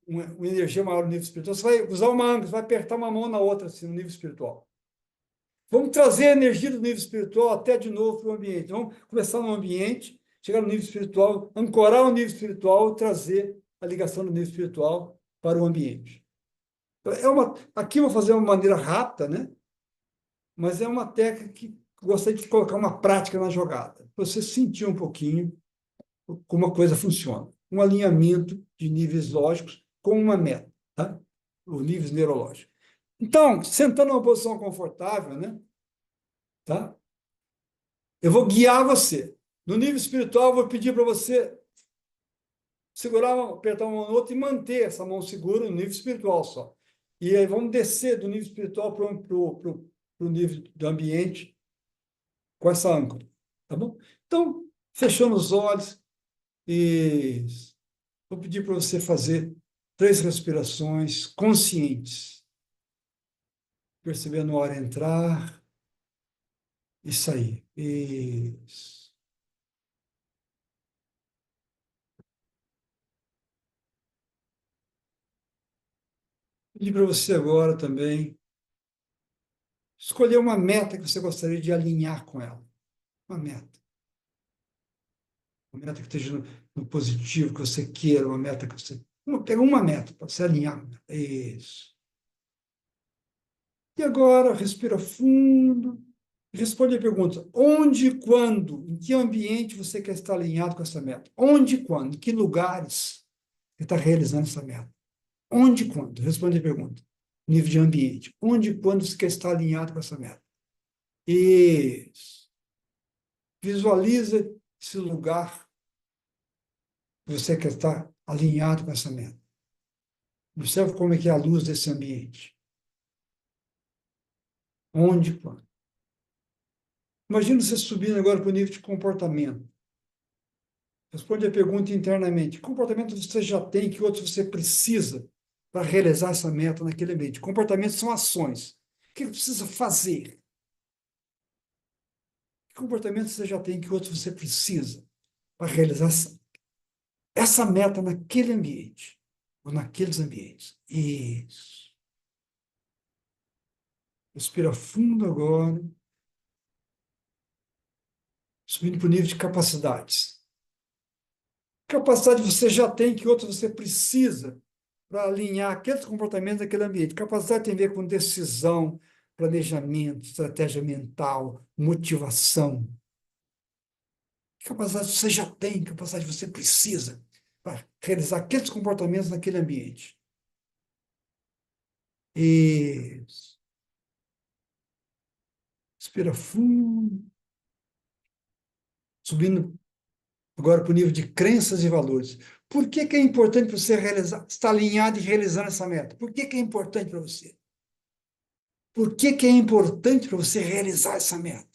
uma energia maior no nível espiritual. Você vai usar uma âncora, você vai apertar uma mão na outra, assim, no nível espiritual. Vamos trazer a energia do nível espiritual até de novo para o ambiente. Vamos começar no ambiente, chegar no nível espiritual, ancorar o nível espiritual, trazer a ligação do nível espiritual para o ambiente. Aqui eu vou fazer uma maneira rápida, né? Mas é uma técnica que gostaria de colocar uma prática na jogada. Você sentir um pouquinho como a coisa funciona. Um alinhamento de níveis lógicos com uma meta, tá? Os níveis neurológicos. Então, sentando numa posição confortável, né? Tá? Eu vou guiar você. No nível espiritual, eu vou pedir para você segurar, apertar uma mão no outro e manter essa mão segura no nível espiritual só. E aí vamos descer do nível espiritual para o nível do ambiente com essa âncora, tá bom? Então, fechando os olhos e vou pedir para você fazer 3 respirações conscientes, percebendo o ar entrar e sair. Isso. Pedir para você agora também escolher uma meta que você gostaria de alinhar com ela. Uma meta. Uma meta que esteja no positivo, que você queira, uma meta que você. Pega uma meta para você alinhar. Isso. E agora, respira fundo. Responde a pergunta: onde e quando, em que ambiente você quer estar alinhado com essa meta? Onde e quando, em que lugares você está realizando essa meta? Onde e quando? Responde a pergunta. Nível de ambiente. Onde e quando você quer estar alinhado com essa meta? Isso. Visualiza esse lugar que você quer estar alinhado com essa meta. Observe como é que é a luz desse ambiente. Onde e quando. Imagina você subindo agora para o nível de comportamento. Responde a pergunta internamente. Que comportamento você já tem que outros você precisa para realizar essa meta naquele ambiente? Comportamentos são ações. O que você precisa fazer? Que comportamento você já tem que outros você precisa para realizar essa meta naquele ambiente? Ou naqueles ambientes? Isso. Respira fundo agora. Subindo para o nível de capacidades. Capacidade você já tem que outros você precisa para alinhar aqueles comportamentos naquele ambiente. Capacidade tem a ver com decisão, planejamento, estratégia mental, motivação. Capacidade você já tem, capacidade você precisa para realizar aqueles comportamentos naquele ambiente. Isso. Respira fundo. Subindo agora para o nível de crenças e valores. Por que é importante para você realizar, estar alinhado e realizando essa meta? Por que é importante para você? Por que é importante para você realizar essa meta?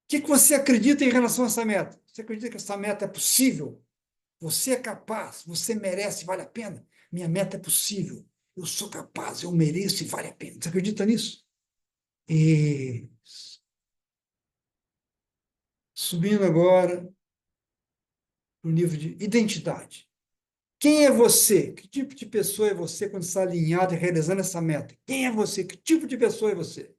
O que você acredita em relação a essa meta? Você acredita que essa meta é possível? Você é capaz, você merece, vale a pena? Minha meta é possível. Eu sou capaz, eu mereço e vale a pena. Você acredita nisso? Isso. Subindo agora para o nível de identidade. Quem é você? Que tipo de pessoa é você quando está alinhado e realizando essa meta? Quem é você? Que tipo de pessoa é você?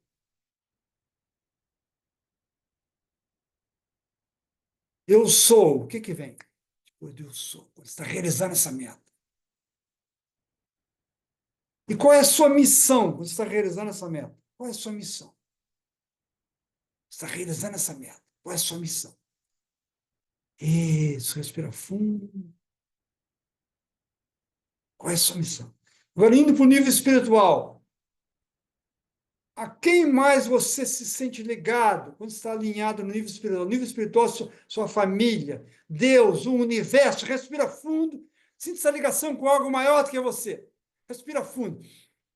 Eu sou. O que vem? Depois do eu sou. Quando está realizando essa meta. E qual é a sua missão quando você está realizando essa meta? Qual é a sua missão? Você está realizando essa meta. Qual é a sua missão? Isso, respira fundo. Qual é a sua missão? Agora, indo para o nível espiritual. A quem mais você se sente ligado quando está alinhado no nível espiritual? No nível espiritual, sua família, Deus, o universo. Respira fundo. Sinta essa ligação com algo maior do que você. Respira fundo.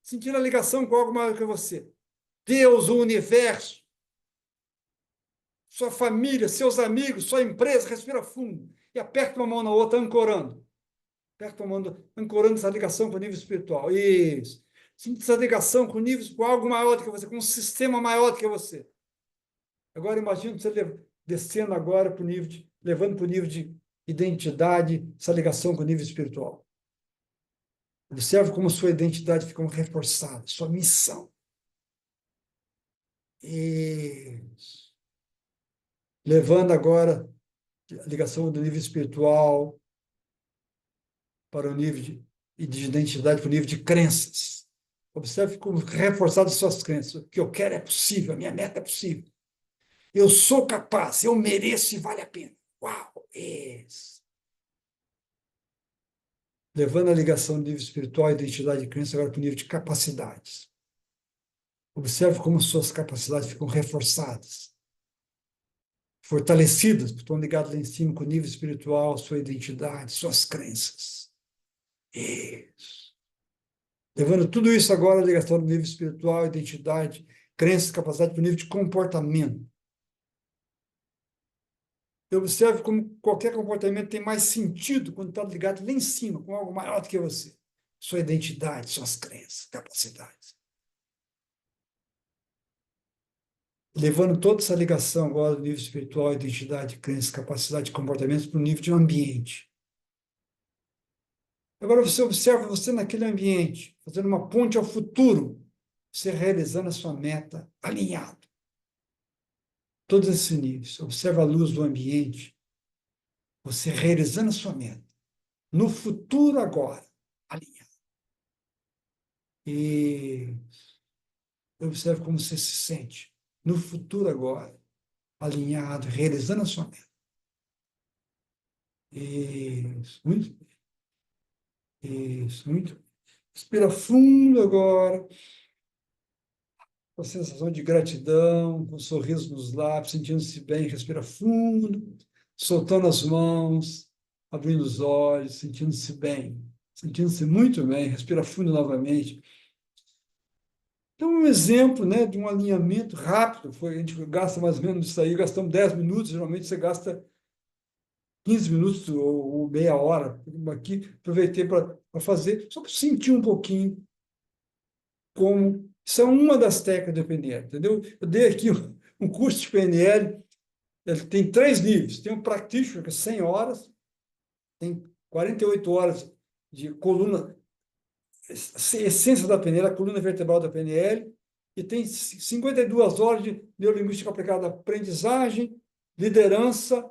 Sentindo a ligação com algo maior do que você. Deus, o universo. Sua família, seus amigos, sua empresa. Respira fundo. E aperta uma mão na outra, ancorando. Aperta uma mão, ancorando essa ligação com o nível espiritual. Isso. Sinta essa ligação com algo maior do que você, com um sistema maior do que você. Agora imagine você descendo agora para o nível levando para o nível de identidade, essa ligação com o nível espiritual. Observe como sua identidade fica reforçada, sua missão. Isso. Levando agora a ligação do nível espiritual para o nível de identidade, para o nível de crenças. Observe como reforçadas suas crenças. O que eu quero é possível, a minha meta é possível. Eu sou capaz, eu mereço e vale a pena. Uau! Isso. Levando a ligação do nível espiritual, identidade e crença agora para o nível de capacidades. Observe como suas capacidades ficam reforçadas. fortalecidas, estão ligadas lá em cima com o nível espiritual, sua identidade, suas crenças. Isso. Levando tudo isso agora, a ligação do nível espiritual, identidade, crenças, capacidade para o nível de comportamento. Eu observo como qualquer comportamento tem mais sentido quando está ligado lá em cima, com algo maior do que você. Sua identidade, suas crenças, capacidades. Levando toda essa ligação agora do nível espiritual, identidade, crenças, capacidade, comportamento para o nível de um ambiente. Agora você observa você naquele ambiente, fazendo uma ponte ao futuro, você realizando a sua meta alinhado. Todos esses níveis. Observa a luz do ambiente, você realizando a sua meta. No futuro agora, alinhado. E observe como você se sente. No futuro agora, alinhado, realizando a sua meta. Isso, muito bem. Isso, muito bem. Respira fundo agora, com a sensação de gratidão, com um sorriso nos lábios, sentindo-se bem, respira fundo, soltando as mãos, abrindo os olhos, sentindo-se bem, sentindo-se muito bem, respira fundo novamente. Então, um exemplo, né, de um alinhamento rápido, a gente gasta mais ou menos isso aí, gastamos 10 minutos, geralmente você gasta 15 minutos ou meia hora. Aqui, aproveitei para fazer, só para sentir um pouquinho como... Isso é uma das técnicas do PNL, entendeu? Eu dei aqui um curso de PNL, ele tem 3 níveis. Tem um practitioner, que é 100 horas, tem 48 horas de coluna, essência da PNL, a coluna vertebral da PNL, e tem 52 horas de neurolinguística aplicada à aprendizagem, liderança,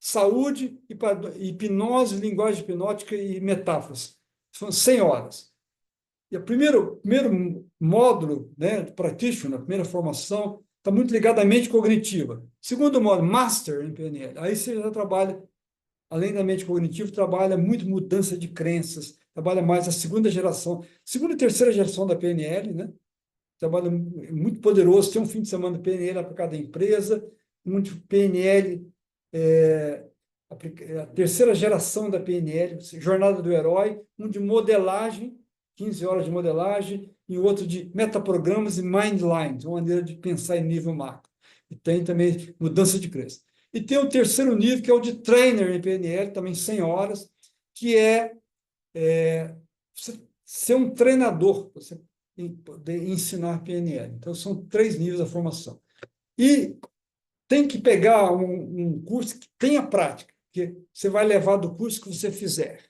saúde, hipnose, linguagem hipnótica e metáforas. São 100 horas. E o primeiro módulo, né, do practitioner, a primeira formação, está muito ligado à mente cognitiva. Segundo módulo, Master em PNL. Aí você já trabalha, além da mente cognitiva, trabalha muito mudança de crenças, trabalha mais a segunda e terceira geração da PNL, né? Trabalho muito poderoso. Tem um fim de semana de PNL para cada empresa, muito PNL, a terceira geração da PNL, Jornada do Herói, um de modelagem, 15 horas de modelagem, e outro de metaprogramas e mindlines, uma maneira de pensar em nível macro. E tem também mudança de crença. E tem o terceiro nível, que é o de trainer em PNL, também 100 horas, que é você ser um treinador, você poder ensinar PNL. Então, são 3 níveis da formação. E tem que pegar um curso que tenha prática, que você vai levar do curso que você fizer.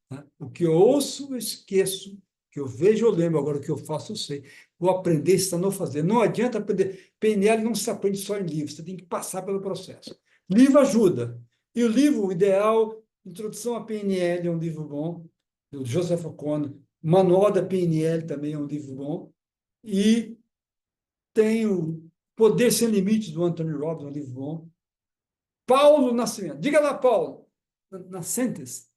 Né? O que eu ouço, eu esqueço. O que eu vejo, eu lembro. Agora, o que eu faço, eu sei. Vou aprender estando a fazer. Não adianta aprender. PNL não se aprende só em livro, você tem que passar pelo processo. Livro ajuda. E o livro, o ideal, Introdução à PNL é um livro bom, do Joseph O'Connor. Manual da PNL também é um livro bom. E tem o Poder Sem Limites, do Anthony Robbins, um livro bom. Paulo Nascimento. Diga lá, Paulo. Nascentes.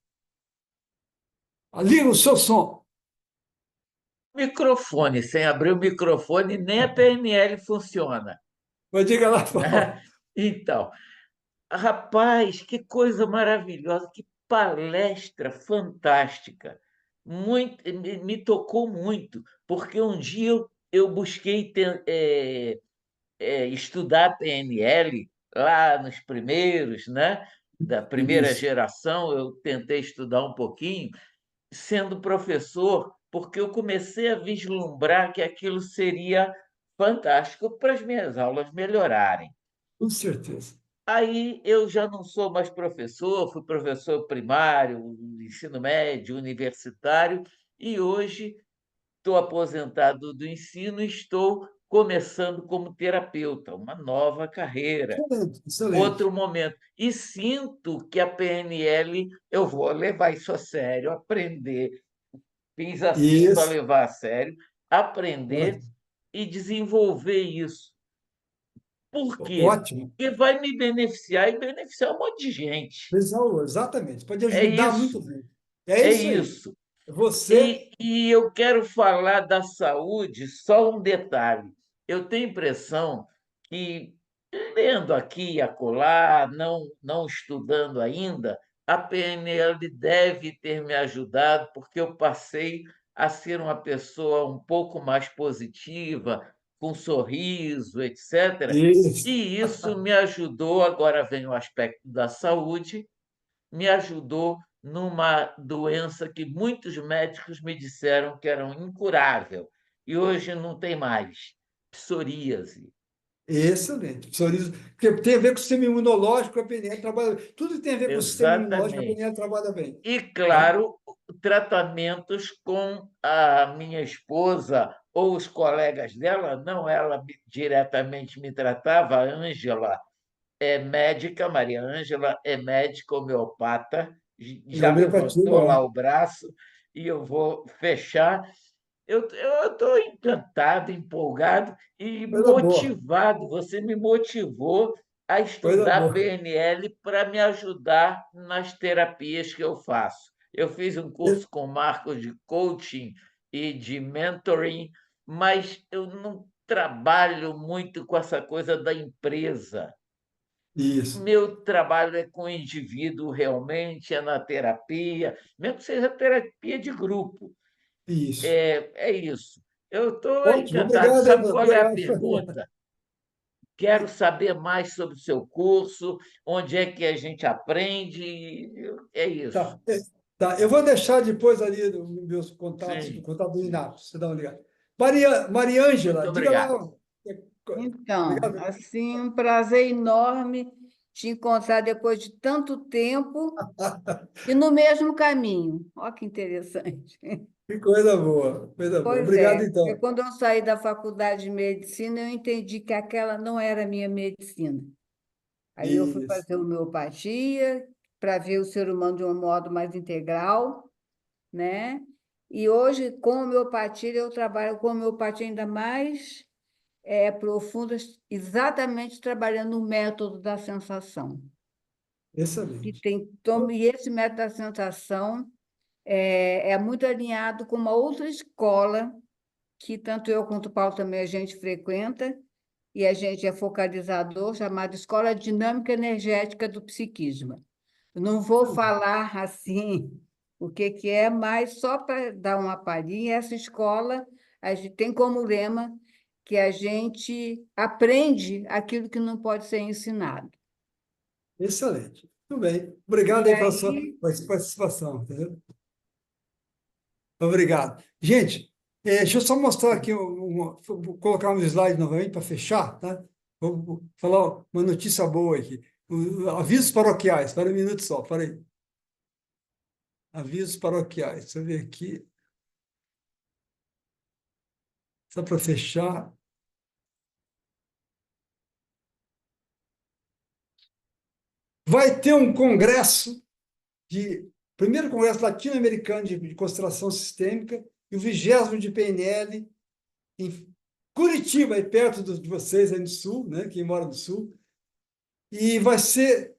Liga o seu som. Microfone, sem abrir o microfone, nem a PNL funciona. Mas diga lá, Paulo. Então, rapaz, que coisa maravilhosa, que palestra fantástica. Me tocou muito, porque um dia eu busquei estudar PNL lá nos primeiros, né? Da primeira Isso. geração, eu tentei estudar um pouquinho, sendo professor, porque eu comecei a vislumbrar que aquilo seria fantástico para as minhas aulas melhorarem. Com certeza. Aí eu já não sou mais professor, fui professor primário, ensino médio, universitário, e hoje estou aposentado do ensino e estou começando como terapeuta, uma nova carreira, Excelente, outro excelente. momento. E sinto que a PNL, eu vou levar isso a sério, aprender. Fiz assim para Isso. levar a sério, aprender e desenvolver isso. Por quê? Ótimo. Porque vai me beneficiar e beneficiar um monte de gente. Exatamente. Pode É ajudar muito isso, bem. É é isso aí. isso. Você. E eu quero falar da saúde, só um detalhe. Eu tenho a impressão que lendo aqui e acolá, não estudando ainda, a PNL deve ter me ajudado, porque eu passei a ser uma pessoa um pouco mais positiva, com sorriso, etc. Isso. E isso me ajudou, agora vem o aspecto da saúde, me ajudou numa doença que muitos médicos me disseram que era incurável, e hoje não tem mais, psoríase. Excelente. Psoríase, porque tem a ver com o sistema imunológico, a PNL trabalha bem. Tudo que tem a ver com o sistema imunológico, a Exatamente. PNL trabalha bem. E, Tá? claro, tratamentos com a minha esposa ou os colegas dela, não ela diretamente me tratava, a Ângela é médica, Maria Ângela é médica homeopata, E já homeopatia, levantou lá bom. o braço e eu vou fechar. Eu estou encantado, empolgado e Coisa boa. motivado. Você me motivou a Coisa estudar boa. PNL para me ajudar nas terapias que eu faço. Eu fiz um curso com o Marcos de coaching e de mentoring, mas eu não trabalho muito com essa coisa da empresa. Isso. Meu trabalho é com o indivíduo realmente, é na terapia, mesmo que seja terapia de grupo. Isso. É isso. Eu estou Ótimo. encantado. Obrigado aí Sabe pela qual é a tua... pergunta? Quero saber mais sobre o seu curso, onde é que a gente aprende. É isso. Tá. Tá. Eu vou deixar depois ali os meus contatos, o Sim, contato do sim. INAP, você dá uma ligada. Maria Muito Ângela, diga lá. obrigado. Então, Obrigado. assim, um prazer enorme te encontrar depois de tanto tempo e no mesmo caminho. Olha que interessante. Que coisa boa. Coisa boa. Pois Obrigado, é, porque então. quando eu saí da faculdade de medicina, eu entendi que aquela não era a minha medicina. Aí eu fui Isso. fazer homeopatia para ver o ser humano de um modo mais integral, né? E hoje, com homeopatia, eu trabalho com homeopatia ainda mais profundas, exatamente trabalhando o método da sensação. Que Excelente. tem, e esse método da sensação é muito alinhado com uma outra escola que tanto eu quanto o Paulo também a gente frequenta, e a gente é focalizador, chamada Escola Dinâmica Energética do Psiquismo. Eu não vou falar assim o que é, mas só para dar uma palhinha, essa escola a gente tem como lema que a gente aprende aquilo que não pode ser ensinado. Excelente. Muito bem. Obrigado E aí pela sua aí, participação. Entendeu? Obrigado. Gente, deixa eu só mostrar aqui, vou colocar um slide novamente para fechar, tá? Vou falar uma notícia boa aqui. Avisos paroquiais, para um minuto só, para aí. Avisos paroquiais. Deixa eu ver aqui. Só para fechar. Vai ter um congresso primeiro congresso latino-americano de constelação sistêmica e o 20º de PNL em Curitiba, aí perto de vocês, aí no sul, né? Quem mora no sul. E vai ser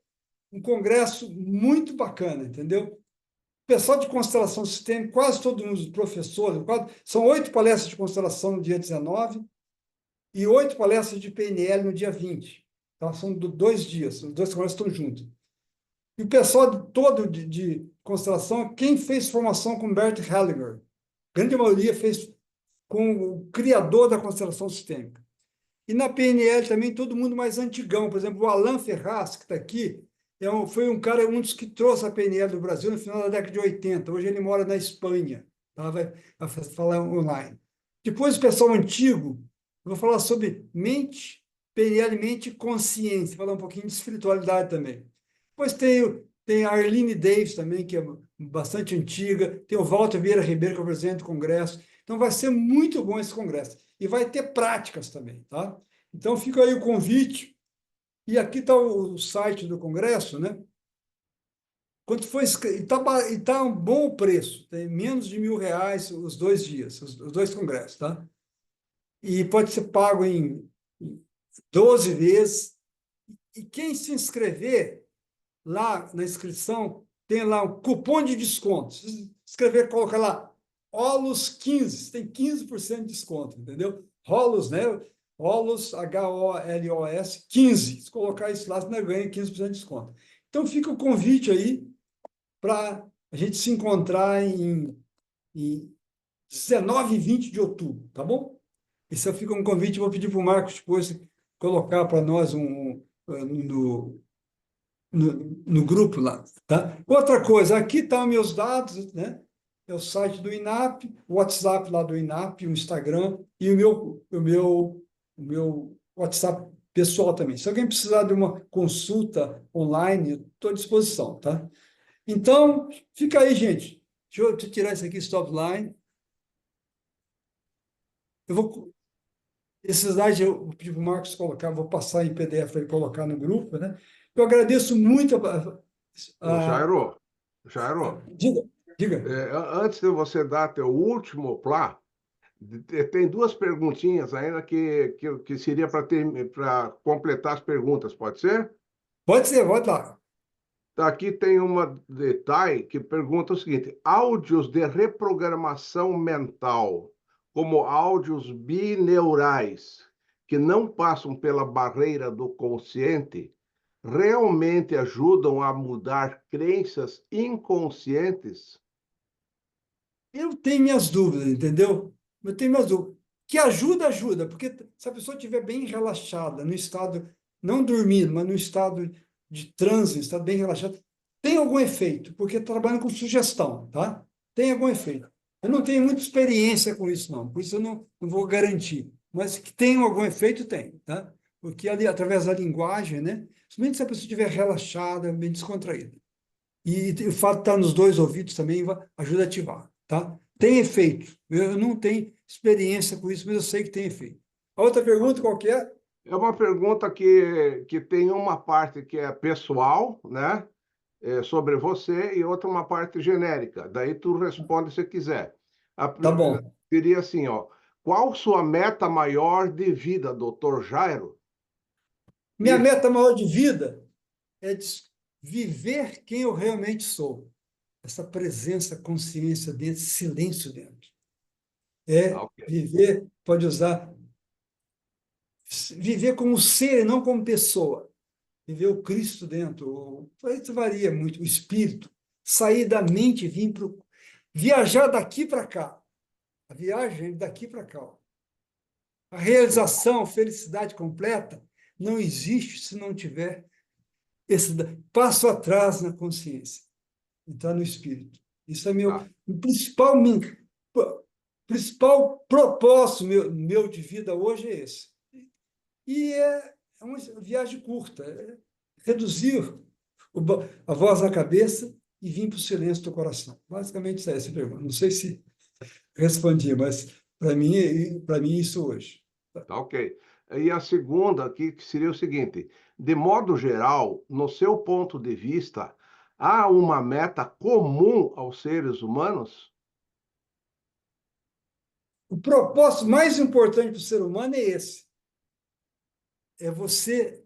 um congresso muito bacana, entendeu? O pessoal de constelação sistêmica, quase todo mundo, os professores, são 8 palestras de constelação no dia 19 e 8 palestras de PNL no dia 20. Então, são 2 dias, os 2 congressos estão juntos. E o pessoal todo de constelação, quem fez formação com Bert Hellinger? A grande maioria fez com o criador da constelação sistêmica. E na PNL também, todo mundo mais antigão. Por exemplo, o Alain Ferraz, que está aqui, foi um cara, um dos que trouxe a PNL do Brasil no final da década de 80. Hoje ele mora na Espanha. Tá? Vai falar online. Depois, o pessoal antigo, eu vou falar sobre mente, PNL, mente e consciência. Falar um pouquinho de espiritualidade também. Depois tem a Arlene Davis também, que é bastante antiga. Tem o Walter Vieira Ribeiro, que é o presidente do Congresso. Então, vai ser muito bom esse congresso. E vai ter práticas também, tá? Então, fica aí o convite. E aqui está o site do Congresso, né? Quanto foi e tá um bom preço, tem menos de R$ 1.000 os 2 dias, os 2 congressos, tá? E pode ser pago em 12 vezes. E quem se inscrever lá na inscrição tem lá um cupom de desconto. Se inscrever, coloca lá Holos 15, tem 15% de desconto, entendeu? Holos, né? Holos, H-O-L-O-S, 15. Se colocar isso lá, você ainda ganha 15% de desconto. Então, fica o convite aí para a gente se encontrar em 19 e 20 de outubro, tá bom? Esse fica um convite, vou pedir para o Marcos depois colocar para nós no grupo lá, tá? Outra coisa, aqui estão meus dados, né? É o site do INAP, o WhatsApp lá do INAP, o Instagram e o meu WhatsApp pessoal também. Se alguém precisar de uma consulta online, estou à disposição, tá? Então, fica aí, gente. Deixa eu tirar isso aqui, stop line. Esses slides eu pedi para o Marcos colocar, vou passar em PDF para ele colocar no grupo, né? Eu agradeço muito Jairo, Diga, diga. antes de você dar teu último plá, tem duas perguntinhas ainda que seria para completar as perguntas, pode ser? Pode ser, pode lá. Tá, aqui tem uma detalhe que pergunta o seguinte: áudios de reprogramação mental, como áudios bineurais, que não passam pela barreira do consciente, realmente ajudam a mudar crenças inconscientes? Eu tenho minhas dúvidas, entendeu? Eu tenho minhas dúvidas. Que ajuda, ajuda, porque se a pessoa estiver bem relaxada, no estado, não dormindo, mas no estado de transe, estado bem relaxado, tem algum efeito, porque trabalham com sugestão, tá? Tem algum efeito. Eu não tenho muita experiência com isso, não, por isso eu não vou garantir. Mas que tem algum efeito, tem, tá? Porque ali, através da linguagem, né? Somente se a pessoa estiver relaxada, bem descontraída. E o fato de estar nos dois ouvidos também ajuda a ativar, tá? Tem efeito. Eu não tenho experiência com isso, mas eu sei que tem efeito. A outra pergunta qual que é? É uma pergunta que tem uma parte que é pessoal, né? Sobre você, e outra uma parte genérica. Daí tu responde se quiser. Tá bom. Seria assim, ó. Qual sua meta maior de vida, doutor Jairo? Minha Isso. meta maior de vida é viver quem eu realmente sou. Essa presença, consciência dentro, silêncio dentro. Ok. Viver, pode usar, viver como ser e não como pessoa. Viver o Cristo dentro. Isso varia muito. O espírito. Sair da mente e vir para o. Viajar daqui para cá. A viagem daqui para cá. Ó. A realização, a felicidade completa não existe se não tiver esse passo atrás na consciência. Entrar no espírito. Isso é meu principal propósito meu de vida hoje é esse. E é uma viagem curta. Reduzir a voz na cabeça e vir para o silêncio do coração. Basicamente, isso é essa pergunta. Não sei se respondi, mas para mim isso hoje. Tá ok. E a segunda aqui, que seria o seguinte: de modo geral, no seu ponto de vista, há uma meta comum aos seres humanos? O propósito mais importante para o ser humano é esse. É você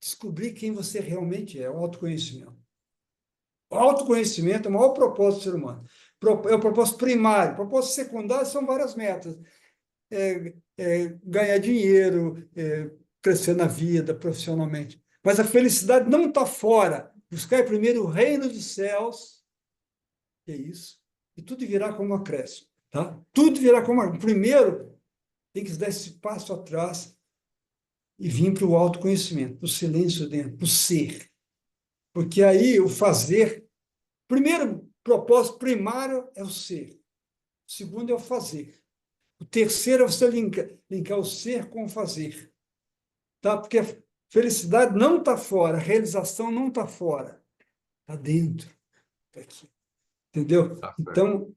descobrir quem você realmente é, o autoconhecimento. O autoconhecimento é o maior propósito do ser humano. É o propósito primário. O propósito secundário são várias metas. Ganhar dinheiro, crescer na vida, profissionalmente. Mas a felicidade não está fora. Buscar primeiro o reino dos céus, que é isso, e tudo virá como um acréscimo. Tá? Tudo virá como um. Primeiro, tem que dar esse passo atrás e vir para o autoconhecimento, para o silêncio dentro, para o ser. Porque aí o fazer. Primeiro propósito primário é o ser. O segundo é o fazer. O terceiro é você linkar o ser com o fazer. Tá? Porque a felicidade não está fora, a realização não está fora. Está dentro. Tá aqui. Entendeu? Tá certo.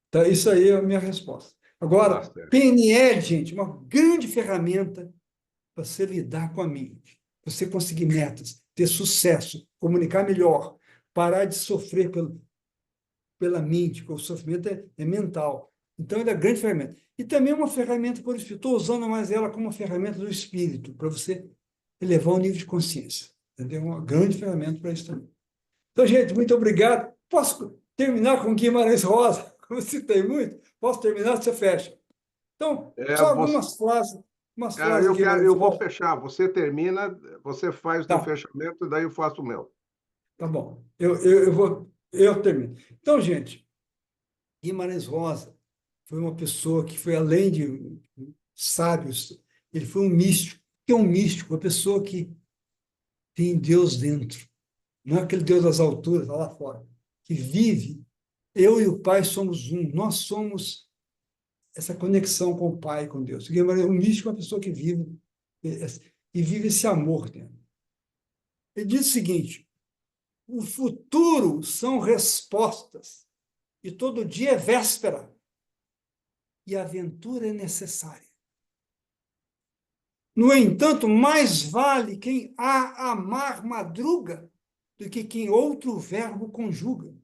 Então, isso aí é a minha resposta. Agora, Tá certo. PNL, gente, uma grande ferramenta para você lidar com a mente. Você conseguir metas, ter sucesso, comunicar melhor, parar de sofrer pela mente, porque o sofrimento é mental. Então, ele é uma grande ferramenta. E também uma ferramenta para o espírito. Estou usando mais ela como uma ferramenta do espírito, para você elevar o nível de consciência. Entendeu? Uma grande ferramenta para isso também. Então, gente, muito obrigado. Posso terminar com Guimarães Rosa? Como citei muito, posso terminar, você fecha. Então, só algumas frases Umas frases Eu Guimarães eu vou Rosa. fechar. Você termina, você faz o teu Tá, fechamento, e daí eu faço o meu. tá bom. Eu termino. Então, gente, Guimarães Rosa foi uma pessoa que foi além de sábios, ele foi um místico. O que é um místico? Uma pessoa que tem Deus dentro. Não é aquele Deus das alturas, lá fora, que vive. Eu e o Pai somos um. Nós somos essa conexão com o Pai, com Deus. O místico é uma pessoa que vive e vive esse amor dentro. Ele diz o seguinte: o futuro são respostas, e todo dia é véspera, e a aventura é necessária. No entanto, mais vale quem a amar madruga do que quem outro verbo conjuga.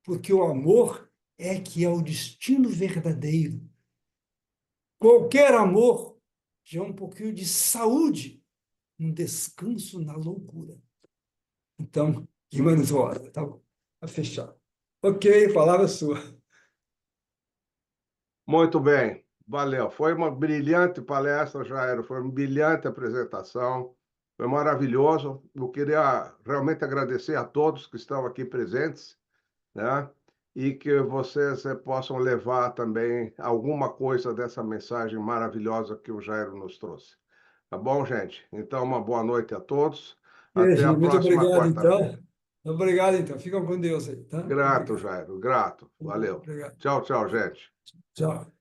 Porque o amor é que é o destino verdadeiro. Qualquer amor já é um pouquinho de saúde, um descanso na loucura. Então, Guimarães Rosa, tá bom? A fechar. Ok, palavra sua. Muito bem, valeu. Foi uma brilhante palestra, Jairo, foi uma brilhante apresentação, foi maravilhoso. Eu queria realmente agradecer a todos que estão aqui presentes, né? E que vocês possam levar também alguma coisa dessa mensagem maravilhosa que o Jairo nos trouxe. Tá bom, gente? Então, uma boa noite a todos. Até a Muito próxima obrigado, quarta-feira. então. Obrigado, então. Ficam com Deus aí, tá? Grato, Obrigado. Jairo, grato. Valeu. Obrigado. Tchau, tchau, gente. Tchau.